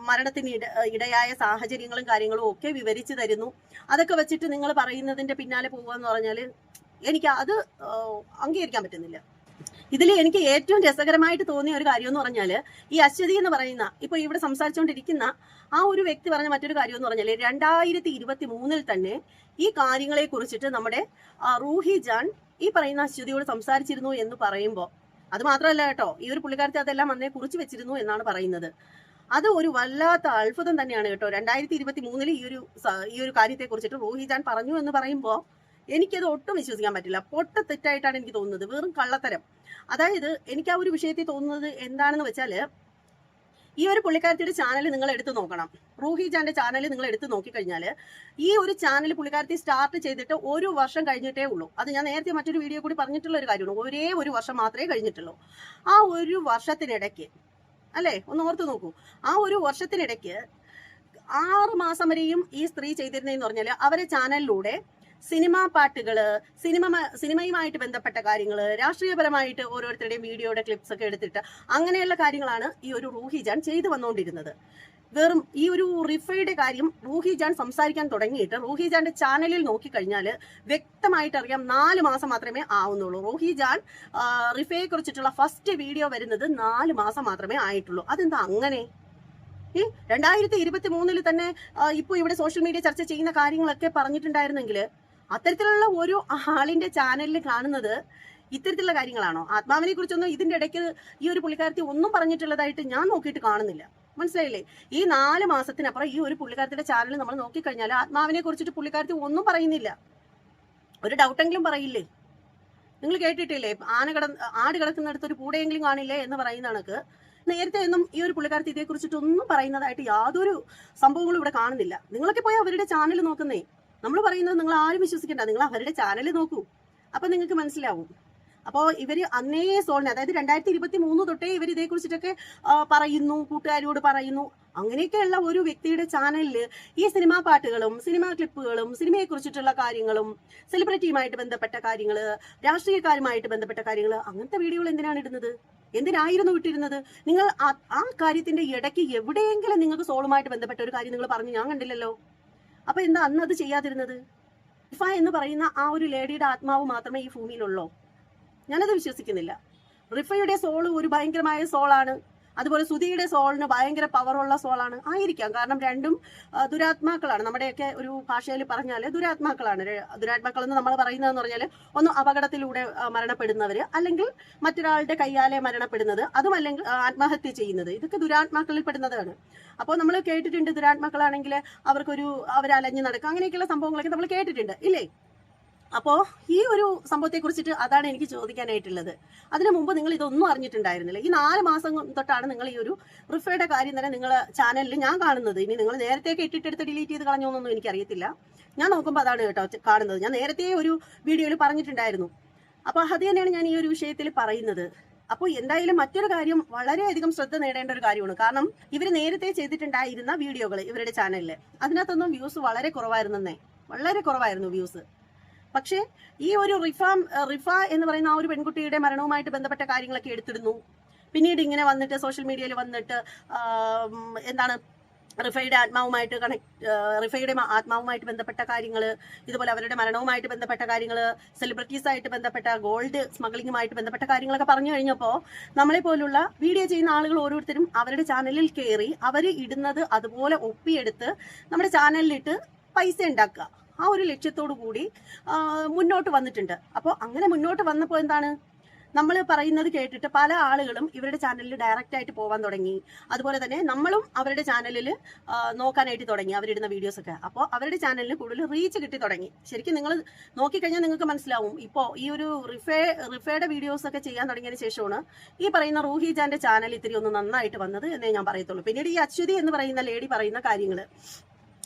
മരണത്തിന് ഇടയായ സാഹചര്യങ്ങളും കാര്യങ്ങളും ഒക്കെ വിവരിച്ചു തരുന്നു. അതൊക്കെ വെച്ചിട്ട് നിങ്ങൾ പറയുന്നതിന്റെ പിന്നാലെ പോകുക എന്ന് പറഞ്ഞാൽ എനിക്ക് അത് അംഗീകരിക്കാൻ പറ്റുന്നില്ല. ഇതിൽ എനിക്ക് ഏറ്റവും രസകരമായിട്ട് തോന്നിയ ഒരു കാര്യം എന്ന് പറഞ്ഞാൽ ഈ അശ്വതി എന്ന് പറയുന്ന ഇപ്പോൾ ഇവിടെ സംസാരിച്ചുകൊണ്ടിരിക്കുന്ന ആ ഒരു വ്യക്തി പറഞ്ഞ മറ്റൊരു കാര്യം എന്ന് പറഞ്ഞാൽ 2023 തന്നെ ഈ കാര്യങ്ങളെ കുറിച്ചിട്ട് നമ്മുടെ റൂഹി ജാൻ ഈ പറയുന്ന അശ്വതിയോട് സംസാരിച്ചിരുന്നു എന്ന് പറയുമ്പോൾ, അത് മാത്രമല്ല കേട്ടോ, ഈ ഒരു പുള്ളിക്കാരത്തെ അതെല്ലാം അന്നേ കുറിച്ച് വെച്ചിരുന്നു എന്നാണ് പറയുന്നത്. അത് ഒരു വല്ലാത്ത അത്ഭുതം തന്നെയാണ് കേട്ടോ. 2023 ഈ ഒരു കാര്യത്തെ കുറിച്ചിട്ട് റൂഹി ജാൻ പറഞ്ഞു എന്ന് പറയുമ്പോൾ എനിക്കത് ഒട്ടും വിശ്വസിക്കാൻ പറ്റില്ല. തെറ്റായിട്ടാണ് എനിക്ക് തോന്നുന്നത്, വെറും കള്ളത്തരം. അതായത് എനിക്ക് ആ ഒരു വിഷയത്തിൽ തോന്നുന്നത് എന്താണെന്ന് വെച്ചാൽ, ഈ ഒരു പുള്ളിക്കാരത്തിയുടെ ചാനൽ നിങ്ങൾ എടുത്തു നോക്കണം. റൂഹി ജാന്റെ ചാനൽ നിങ്ങൾ എടുത്തു നോക്കിക്കഴിഞ്ഞാൽ ഈ ഒരു ചാനൽ പുള്ളിക്കാരത്തി സ്റ്റാർട്ട് ചെയ്തിട്ട് 1 വർഷം കഴിഞ്ഞിട്ടേ ഉള്ളൂ. അത് ഞാൻ നേരത്തെ മറ്റൊരു വീഡിയോ കൂടി പറഞ്ഞിട്ടുള്ള ഒരു കാര്യമാണ്. ഒരേ 1 വർഷം മാത്രമേ കഴിഞ്ഞിട്ടുള്ളൂ. ആ 1 വർഷത്തിനിടയ്ക്ക് അല്ലേ, ഒന്ന് ഓർത്ത് നോക്കൂ, ആ 1 വർഷത്തിനിടയ്ക്ക് 6 മാസം വരെയും ഈ സ്ത്രീ ചെയ്തിരുന്നതെന്ന് പറഞ്ഞാൽ അവരെ ചാനലിലൂടെ സിനിമാ പാട്ടുകള്, സിനിമയുമായിട്ട് ബന്ധപ്പെട്ട കാര്യങ്ങള്, രാഷ്ട്രീയപരമായിട്ട് ഓരോരുത്തരുടെയും വീഡിയോയുടെ ക്ലിപ്സ് ഒക്കെ എടുത്തിട്ട് അങ്ങനെയുള്ള കാര്യങ്ങളാണ് ഈ ഒരു റൂഹി ജാൻ ചെയ്തു വന്നുകൊണ്ടിരുന്നത്. വെറും ഈ ഒരു റിഫയുടെ കാര്യം റൂഹി ജാൻ സംസാരിക്കാൻ തുടങ്ങിയിട്ട് റൂഹി ജാന്റെ ചാനലിൽ നോക്കിക്കഴിഞ്ഞാൽ വ്യക്തമായിട്ട് അറിയാം 4 മാസം മാത്രമേ ആവുന്നുള്ളൂ. റൂഹി ജാൻ റിഫയെ കുറിച്ചിട്ടുള്ള ഫസ്റ്റ് വീഡിയോ വരുന്നത് 4 മാസം മാത്രമേ ആയിട്ടുള്ളൂ. അതെന്താ അങ്ങനെ? 2023 തന്നെ ഇപ്പോൾ ഇവിടെ സോഷ്യൽ മീഡിയ ചർച്ച ചെയ്യുന്ന കാര്യങ്ങളൊക്കെ പറഞ്ഞിട്ടുണ്ടായിരുന്നെങ്കിൽ അത്തരത്തിലുള്ള ഒരു ആളിന്റെ ചാനലിൽ കാണുന്നത് ഇത്തരത്തിലുള്ള കാര്യങ്ങളാണോ? ആത്മാവിനെ കുറിച്ചൊന്നും ഇതിന്റെ ഇടയ്ക്ക് ഈ ഒരു പുള്ളിക്കാരത്തി ഒന്നും പറഞ്ഞിട്ടുള്ളതായിട്ട് ഞാൻ നോക്കിയിട്ട് കാണുന്നില്ല. മനസ്സിലായില്ലേ? ഈ 4 മാസത്തിനപ്പുറം ഈ ഒരു പുള്ളിക്കാരത്തിന്റെ ചാനൽ നമ്മൾ നോക്കിക്കഴിഞ്ഞാൽ ആത്മാവിനെ കുറിച്ചിട്ട് പുള്ളിക്കാരത്തി ഒന്നും പറയുന്നില്ല. ഒരു ഡൗട്ടെങ്കിലും പറയില്ലേ? നിങ്ങൾ കേട്ടിട്ടില്ലേ, ആട് കിടക്കുന്നിടത്ത് ഒരു പൂടയെങ്കിലും കാണില്ലേ എന്ന് പറയുന്ന കണക്ക് നേരത്തെ ഒന്നും ഈ ഒരു പുള്ളിക്കാരത്തി ഇതേ കുറിച്ചിട്ടൊന്നും പറയുന്നതായിട്ട് യാതൊരു സംഭവങ്ങളും ഇവിടെ കാണുന്നില്ല. നിങ്ങളൊക്കെ പോയി അവരുടെ ചാനൽ നോക്കുന്നേ. നമ്മൾ പറയുന്നത് നിങ്ങൾ ആരും വിശ്വസിക്കണ്ട, നിങ്ങൾ അവരുടെ ചാനൽ നോക്കൂ, അപ്പൊ നിങ്ങൾക്ക് മനസ്സിലാവും. അപ്പോൾ ഇവര് അന്നേ സോളിന്, അതായത് 2023 തൊട്ടേ ഇവർ ഇതേ കുറിച്ചിട്ടൊക്കെ പറയുന്നു, കൂട്ടുകാരോട് പറയുന്നു. അങ്ങനെയൊക്കെയുള്ള ഒരു വ്യക്തിയുടെ ചാനലിൽ ഈ സിനിമാ പാട്ടുകളും സിനിമാ ക്ലിപ്പുകളും സിനിമയെ കുറിച്ചിട്ടുള്ള കാര്യങ്ങളും സെലിബ്രിറ്റിയുമായിട്ട് ബന്ധപ്പെട്ട കാര്യങ്ങൾ, രാഷ്ട്രീയക്കാരുമായിട്ട് ബന്ധപ്പെട്ട കാര്യങ്ങൾ, അങ്ങനത്തെ വീഡിയോകൾ എന്തിനാണ് ഇടുന്നത്? എന്തിനായിരുന്നു ഇട്ടിരുന്നത്? നിങ്ങൾ ആ കാര്യത്തിന്റെ ഇടയ്ക്ക് എവിടെയെങ്കിലും നിങ്ങൾക്ക് സോളുമായിട്ട് ബന്ധപ്പെട്ട ഒരു കാര്യം നിങ്ങൾ പറഞ്ഞു ഞാൻ കണ്ടില്ലല്ലോ. അപ്പൊ എന്താ അന്ന് അത് ചെയ്യാതിരുന്നത്? റിഫ എന്ന് പറയുന്ന ആ ഒരു ലേഡിയുടെ ആത്മാവ് മാത്രമേ ഈ ഭൂമിയിലുള്ളൂ? ഞാനത് വിശ്വസിക്കുന്നില്ല. റിഫയുടെ സോള് ഒരു ഭയങ്കരമായ സോളാണ്. അതുപോലെ സുധിയുടെ സോളിന് ഭയങ്കര പവറുള്ള സോളാണ്. ആയിരിക്കാം, കാരണം രണ്ടും ദുരാത്മാക്കളാണ്. നമ്മുടെയൊക്കെ ഒരു ഭാഷയിൽ പറഞ്ഞാൽ ദുരാത്മാക്കളാണ്. ദുരാത്മാക്കൾ എന്ന് നമ്മൾ പറയുന്നതെന്ന് പറഞ്ഞാൽ ഒന്ന് അപകടത്തിലൂടെ മരണപ്പെടുന്നവര്, അല്ലെങ്കിൽ മറ്റൊരാളുടെ കയ്യാലെ മരണപ്പെടുന്നത്, അതുമല്ലെങ്കിൽ ആത്മഹത്യ ചെയ്യുന്നത്. ഇതൊക്കെ ദുരാത്മാക്കളിൽ പെടുന്നതാണ്. അപ്പോൾ നമ്മൾ കേട്ടിട്ടുണ്ട് ദുരാത്മാക്കളാണെങ്കിൽ അവർ അലഞ്ഞു നടക്കുക, അങ്ങനെയൊക്കെയുള്ള സംഭവങ്ങളൊക്കെ നമ്മൾ കേട്ടിട്ടുണ്ട് ഇല്ലേ? അപ്പോൾ ഈ ഒരു സംഭവത്തെ കുറിച്ചിട്ട് അതാണ് എനിക്ക് ചോദിക്കാനായിട്ടുള്ളത്. അതിനു മുമ്പ് നിങ്ങൾ ഇതൊന്നും അറിഞ്ഞിട്ടുണ്ടായിരുന്നില്ല. ഈ 4 മാസം തൊട്ടാണ് നിങ്ങൾ ഈ ഒരു റിഫയുടെ കാര്യം തന്നെ നിങ്ങൾ ചാനലിൽ ഞാൻ കാണുന്നത്. ഇനി നിങ്ങൾ നേരത്തെയൊക്കെ ഇട്ടിട്ടെടുത്ത് ഡിലീറ്റ് ചെയ്ത് കളഞ്ഞോന്നൊന്നും എനിക്കറിയത്തില്ല. ഞാൻ നോക്കുമ്പോൾ അതാണ് കേട്ടോ കാണുന്നത്. ഞാൻ നേരത്തെ ഒരു വീഡിയോയിൽ പറഞ്ഞിട്ടുണ്ടായിരുന്നു. അപ്പോൾ അത് തന്നെയാണ് ഞാൻ ഈ ഒരു വിഷയത്തിൽ പറയുന്നത്. അപ്പോൾ എന്തായാലും മറ്റൊരു കാര്യം വളരെയധികം ശ്രദ്ധ നേടേണ്ട ഒരു കാര്യമാണ്. കാരണം ഇവർ നേരത്തെ ചെയ്തിട്ടുണ്ടായിരുന്ന വീഡിയോകൾ ഇവരുടെ ചാനലിൽ അതിനകത്തൊന്നും വ്യൂസ് വളരെ കുറവായിരുന്നേ, വളരെ കുറവായിരുന്നു വ്യൂസ്. പക്ഷേ ഈ ഒരു റിഫ എന്ന് പറയുന്ന ആ ഒരു പെൺകുട്ടിയുടെ മരണവുമായിട്ട് ബന്ധപ്പെട്ട കാര്യങ്ങളൊക്കെ എടുത്തിടുന്നു. പിന്നീട് ഇങ്ങനെ വന്നിട്ട് സോഷ്യൽ മീഡിയയിൽ വന്നിട്ട് എന്താണ് റിഫയുടെ ആത്മാവുമായിട്ട് ബന്ധപ്പെട്ട കാര്യങ്ങൾ, ഇതുപോലെ അവരുടെ മരണവുമായിട്ട് ബന്ധപ്പെട്ട കാര്യങ്ങൾ, സെലിബ്രിറ്റീസായിട്ട് ബന്ധപ്പെട്ട ഗോൾഡ് സ്മഗ്ലിങ്ങുമായിട്ട് ബന്ധപ്പെട്ട കാര്യങ്ങളൊക്കെ പറഞ്ഞു കഴിഞ്ഞപ്പോൾ നമ്മളെ പോലുള്ള വീഡിയോ ചെയ്യുന്ന ആളുകൾ ഓരോരുത്തരും അവരുടെ ചാനലിൽ കയറി അവർ ഇടുന്നത് അതുപോലെ ഒപ്പിയെടുത്ത് നമ്മുടെ ചാനലിലിട്ട് പൈസ ഉണ്ടാക്കുക, ആ ഒരു ലക്ഷ്യത്തോടു കൂടി മുന്നോട്ട് വന്നിട്ടുണ്ട്. അപ്പോൾ അങ്ങനെ മുന്നോട്ട് വന്നപ്പോൾ എന്താണ്, നമ്മൾ പറയുന്നത് കേട്ടിട്ട് പല ആളുകളും ഇവരുടെ ചാനലിൽ ഡയറക്റ്റ് ആയിട്ട് പോകാൻ തുടങ്ങി. അതുപോലെ തന്നെ നമ്മളും അവരുടെ ചാനലിൽ നോക്കാനായിട്ട് തുടങ്ങി അവരിടുന്ന വീഡിയോസൊക്കെ. അപ്പോൾ അവരുടെ ചാനലിന് കൂടുതൽ റീച്ച് കിട്ടി തുടങ്ങി. ശരിക്കും നിങ്ങൾ നോക്കിക്കഴിഞ്ഞാൽ നിങ്ങൾക്ക് മനസ്സിലാവും. ഇപ്പോൾ ഈ ഒരു റിഫയുടെ വീഡിയോസൊക്കെ ചെയ്യാൻ തുടങ്ങിയതിന് ശേഷമാണ് ഈ പറയുന്ന റൂഹി ജാന്റെ ചാനൽ ഇത്തിരി ഒന്ന് നന്നായിട്ട് വന്നത് എന്നേ ഞാൻ പറയത്തുള്ളൂ. പിന്നീട് ഈ അശ്വതി എന്ന് പറയുന്ന ലേഡി പറയുന്ന കാര്യങ്ങൾ,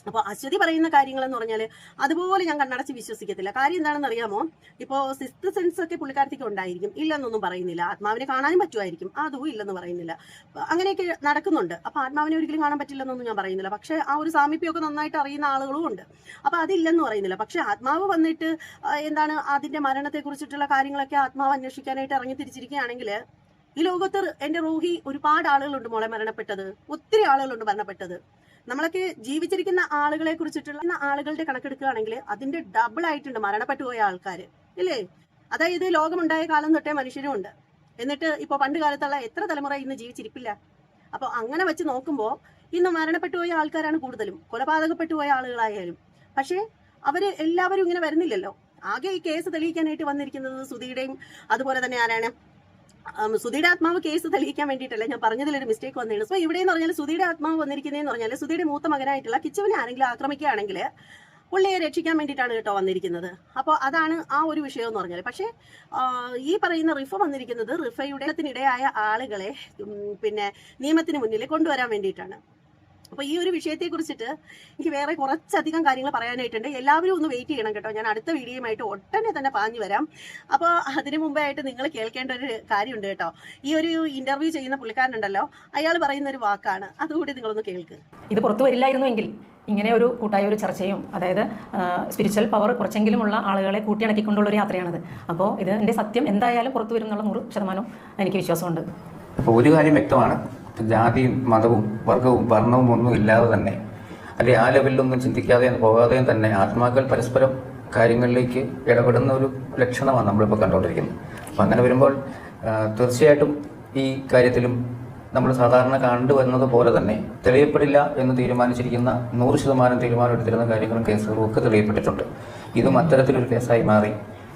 അപ്പോൾ അശ്വതി പറയുന്ന കാര്യങ്ങൾ എന്ന് പറഞ്ഞാൽ അതുപോലെ ഞാൻ കണ്ണടച്ച് വിശ്വസിക്കത്തില്ല. കാര്യം എന്താണെന്ന് അറിയാമോ, ഇപ്പോൾ സിക്സ്ത് സെൻസ് ഒക്കെ പുള്ളിക്കാരത്തേക്ക് ഉണ്ടായിരിക്കും, ഇല്ലെന്നൊന്നും പറയുന്നില്ല. ആത്മാവിനെ കാണാനും പറ്റുമായിരിക്കും, അതും ഇല്ലെന്ന് പറയുന്നില്ല. അങ്ങനെയൊക്കെ നടക്കുന്നുണ്ട്. അപ്പോൾ ആത്മാവിനെ ഒരിക്കലും കാണാൻ പറ്റില്ലെന്നൊന്നും ഞാൻ പറയുന്നില്ല. പക്ഷേ ആ ഒരു സാമീപ്യമൊക്കെ നന്നായിട്ട് അറിയുന്ന ആളുകളും ഉണ്ട്. അപ്പോൾ അതില്ലെന്ന് പറയുന്നില്ല. പക്ഷേ ആത്മാവ് വന്നിട്ട് എന്താണ് അതിൻ്റെ മരണത്തെക്കുറിച്ചിട്ടുള്ള കാര്യങ്ങളൊക്കെ ആത്മാവ് അന്വേഷിക്കാനായിട്ട് ഇറങ്ങി തിരിച്ചിരിക്കുകയാണെങ്കിൽ ഈ ലോകത്ത് എൻ്റെ റൂഹി ഒരുപാട് ആളുകളുണ്ട് മോളെ മരണപ്പെട്ടത്, ഒത്തിരി ആളുകളുണ്ട് മരണപ്പെട്ടത്. നമ്മളൊക്കെ ജീവിച്ചിരിക്കുന്ന ആളുകളെ കുറിച്ചിട്ടുള്ള ആളുകളുടെ കണക്കെടുക്കുകയാണെങ്കിൽ അതിന്റെ ഡബിൾ ആയിട്ടുണ്ട് മരണപ്പെട്ടു പോയ ആൾക്കാർ, ഇല്ലേ? അതായത് ലോകമുണ്ടായ കാലം തൊട്ടേ മനുഷ്യരുമുണ്ട്. എന്നിട്ട് ഇപ്പോൾ പണ്ട് കാലത്തുള്ള എത്ര തലമുറ ഇന്ന് ജീവിച്ചിരിപ്പില്ല. അപ്പോൾ അങ്ങനെ വെച്ച് നോക്കുമ്പോൾ ഇന്ന് മരണപ്പെട്ടു പോയ ആൾക്കാരാണ് കൂടുതലും, കൊലപാതകപ്പെട്ടു പോയ ആളുകളായാലും. പക്ഷേ അവര് എല്ലാവരും ഇങ്ങനെ വരുന്നില്ലല്ലോ. ആകെ ഈ കേസ് തെളിയിക്കാനായിട്ട് വന്നിരിക്കുന്നത് സുധിയുടെയും അതുപോലെ തന്നെ ആരാണ് സുധിയുടെ ആത്മാവ് കേസ് തെളിയിക്കാൻ വേണ്ടിയിട്ടല്ല, ഞാൻ പറഞ്ഞതിലൊരു മിസ്റ്റേക്ക് വന്നതാണ്. സോ ഇവിടെ എന്ന് പറഞ്ഞാൽ സുധിയുടെ ആത്മാവ് വന്നിരിക്കുന്നതെന്ന് പറഞ്ഞാൽ സുധിയുടെ മൂത്ത മകനായിട്ടുള്ള കിച്ചുവിനെ ആരെങ്കിലും ആക്രമിക്കുകയാണെങ്കിൽ പുള്ളിയെ രക്ഷിക്കാൻ വേണ്ടിയിട്ടാണ് കേട്ടോ വന്നിരിക്കുന്നത്. അപ്പോൾ അതാണ് ആ ഒരു വിഷയം എന്ന് പറഞ്ഞാൽ. പക്ഷേ ഈ പറയുന്ന റിഫ വന്നിരിക്കുന്നത് റിഫയുടെ ഇടയായ ആളുകളെ പിന്നെ നിയമത്തിന് മുന്നിൽ കൊണ്ടുവരാൻ വേണ്ടിയിട്ടാണ്. അപ്പോൾ ഈ ഒരു വിഷയത്തെ കുറിച്ചിട്ട് എനിക്ക് വേറെ കുറച്ചധികം കാര്യങ്ങൾ പറയാനായിട്ടുണ്ട്. എല്ലാവരും ഒന്ന് വെയിറ്റ് ചെയ്യണം കേട്ടോ. ഞാൻ അടുത്ത വീഡിയോയുമായിട്ട് ഒട്ടനെ തന്നെ പാഞ്ഞു വരാം. അപ്പോൾ അതിനു മുമ്പായിട്ട് നിങ്ങൾ കേൾക്കേണ്ട ഒരു കാര്യമുണ്ട് കേട്ടോ. ഈ ഒരു ഇന്റർവ്യൂ ചെയ്യുന്ന പുള്ളിക്കാരനുണ്ടല്ലോ, അയാൾ പറയുന്ന ഒരു വാക്കാണ്, അതുകൂടി നിങ്ങളൊന്ന് കേൾക്ക്. ഇത് പുറത്തു വരില്ലായിരുന്നുവെങ്കിൽ ഇങ്ങനെ ഒരു കൂട്ടായ ഒരു ചർച്ചയും, അതായത് സ്പിരിച്വൽ പവർ കുറച്ചെങ്കിലുമുള്ള ആളുകളെ കൂട്ടിയിണക്കിക്കൊണ്ടുള്ളൊരു യാത്രയാണത്. അപ്പോൾ ഇതിൻ്റെ സത്യം എന്തായാലും പുറത്തു വരും എന്നുള്ള 100% എനിക്ക് വിശ്വാസമുണ്ട്. അപ്പോൾ ഒരു കാര്യം വ്യക്തമാണ്, ജാതിയും മതവും വർഗവും വർണ്ണവും ഒന്നും ഇല്ലാതെ തന്നെ, അല്ലെങ്കിൽ ആ ലെവലിലൊന്നും ചിന്തിക്കാതെ പോകാതെയും തന്നെ ആത്മാക്കൾ പരസ്പരം കാര്യങ്ങളിലേക്ക് ഇടപെടുന്ന ഒരു ലക്ഷണമാണ് നമ്മളിപ്പോൾ കണ്ടുകൊണ്ടിരിക്കുന്നത്. അപ്പം അങ്ങനെ വരുമ്പോൾ തീർച്ചയായിട്ടും ഈ കാര്യത്തിലും നമ്മൾ സാധാരണ കണ്ടുവരുന്നത് പോലെ തന്നെ തെളിയപ്പെടില്ല എന്ന് തീരുമാനിച്ചിരിക്കുന്ന 100% തീരുമാനം എടുത്തിരുന്ന കാര്യങ്ങളും കേസുകളും ഒക്കെ തെളിയപ്പെട്ടിട്ടുണ്ട്. ഇതും അത്തരത്തിലൊരു കേസായി മാറി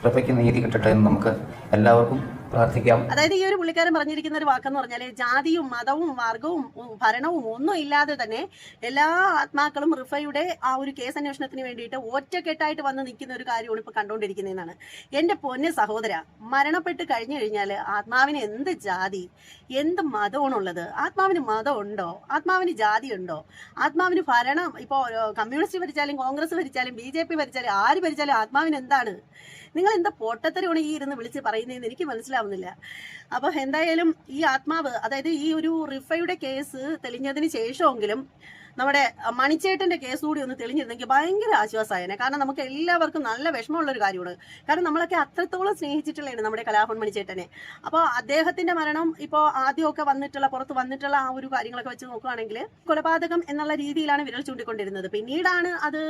റിഫയ്ക്ക് നീതി കിട്ടട്ടെ എന്ന് നമുക്ക് എല്ലാവർക്കും പ്രാർത്ഥിക്കാം. അതായത് ഈ ഒരു പുള്ളിക്കാരൻ പറഞ്ഞിരിക്കുന്ന ഒരു വാക്കെന്ന് പറഞ്ഞാൽ ജാതിയും മതവും വർഗവും ഭരണവും ഒന്നും ഇല്ലാതെ തന്നെ എല്ലാ ആത്മാക്കളും റിഫയുടെ ആ ഒരു കേസ് അന്വേഷണത്തിന് വേണ്ടിയിട്ട് ഒറ്റക്കെട്ടായിട്ട് വന്ന് നിൽക്കുന്ന ഒരു കാര്യമാണ് ഇപ്പൊ കണ്ടുകൊണ്ടിരിക്കുന്നതെന്നാണ്. എന്റെ പൊന്നെ സഹോദര, മരണപ്പെട്ട് കഴിഞ്ഞു കഴിഞ്ഞാൽ ആത്മാവിന് എന്ത് ജാതി എന്ത് മതമാണുള്ളത്? ആത്മാവിന് മതമുണ്ടോ? ആത്മാവിന് ജാതി ഉണ്ടോ? ആത്മാവിന് ഭരണം ഇപ്പോൾ കമ്മ്യൂണിസ്റ്റ് ഭരിച്ചാലും കോൺഗ്രസ് ഭരിച്ചാലും BJP ഭരിച്ചാലും ആര് ഭരിച്ചാലും ആത്മാവിന് എന്താണ്? നിങ്ങൾ എന്താ പൊട്ടത്തരമാണ് ഈ ഇരുന്ന് വിളിച്ച് പറയുന്നതെന്ന് എനിക്ക് മനസ്സിലാവുന്നില്ല. അപ്പോൾ എന്തായാലും ഈ ആത്മാവ്, അതായത് ഈ ഒരു റിഫയുടെ കേസ് തെളിഞ്ഞതിന് ശേഷമെങ്കിലും നമ്മുടെ മണിച്ചേട്ടന്റെ കേസ് കൂടി ഒന്ന് തെളിഞ്ഞിരുന്നെങ്കിൽ ഭയങ്കര ആശ്വാസമായേനെ. കാരണം നമുക്ക് എല്ലാവർക്കും നല്ല വിഷമമുള്ള ഒരു കാര്യമാണ്. കാരണം നമ്മളൊക്കെ അത്രത്തോളം സ്നേഹിച്ചിട്ടുള്ളതാണ് നമ്മുടെ കലാഭവൻ മണിച്ചേട്ടനെ. അപ്പോൾ അദ്ദേഹത്തിന്റെ മരണം ഇപ്പോൾ ആദ്യമൊക്കെ പുറത്ത് വന്നിട്ടുള്ള ആ ഒരു കാര്യങ്ങളൊക്കെ വെച്ച് നോക്കുകയാണെങ്കിൽ കൊലപാതകം എന്നുള്ള രീതിയിലാണ് വിരൽ ചൂണ്ടിക്കൊണ്ടിരുന്നത്. പിന്നീടാണ് അത്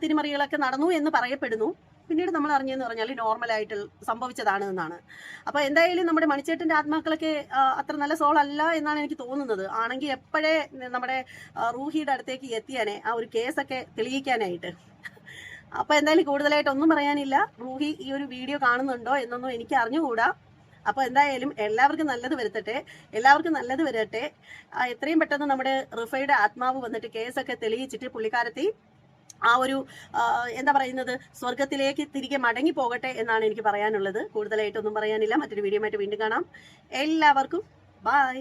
തിരിമറികളൊക്കെ നടന്നു എന്ന് പറയപ്പെടുന്നു. പിന്നീട് നമ്മൾ അറിഞ്ഞെന്ന് പറഞ്ഞാൽ നോർമലായിട്ട് സംഭവിച്ചതാണ് എന്നാണ്. അപ്പോൾ എന്തായാലും നമ്മുടെ മണിച്ചേട്ടൻ്റെ ആത്മാക്കളൊക്കെ അത്ര നല്ല സോൾ അല്ല എന്നാണ് എനിക്ക് തോന്നുന്നത്. ആണെങ്കിൽ എപ്പോഴേ നമ്മുടെ റൂഹിയുടെ അടുത്തേക്ക് എത്തിയാനേ ആ ഒരു കേസൊക്കെ തെളിയിക്കാനായിട്ട്. അപ്പോൾ എന്തായാലും കൂടുതലായിട്ടൊന്നും പറയാനില്ല. റൂഹി ഈ ഒരു വീഡിയോ കാണുന്നുണ്ടോ എന്നൊന്നും എനിക്ക് അറിഞ്ഞുകൂടാ. അപ്പോൾ എന്തായാലും എല്ലാവർക്കും നല്ലത് വരട്ടെ. എത്രയും പെട്ടെന്ന് നമ്മുടെ റിഫയുടെ ആത്മാവ് വന്നിട്ട് കേസൊക്കെ തെളിയിച്ചിട്ട് പുള്ളിക്കാരത്തി ആ ഒരു എന്താ പറയുന്നത്, സ്വർഗത്തിലേക്ക് തിരികെ മടങ്ങി പോകട്ടെ എന്നാണ് എനിക്ക് പറയാനുള്ളത്. കൂടുതലായിട്ടൊന്നും പറയാനില്ല. മറ്റൊരു വീഡിയോ ആയിട്ട് വീണ്ടും കാണാം. എല്ലാവർക്കും ബൈ.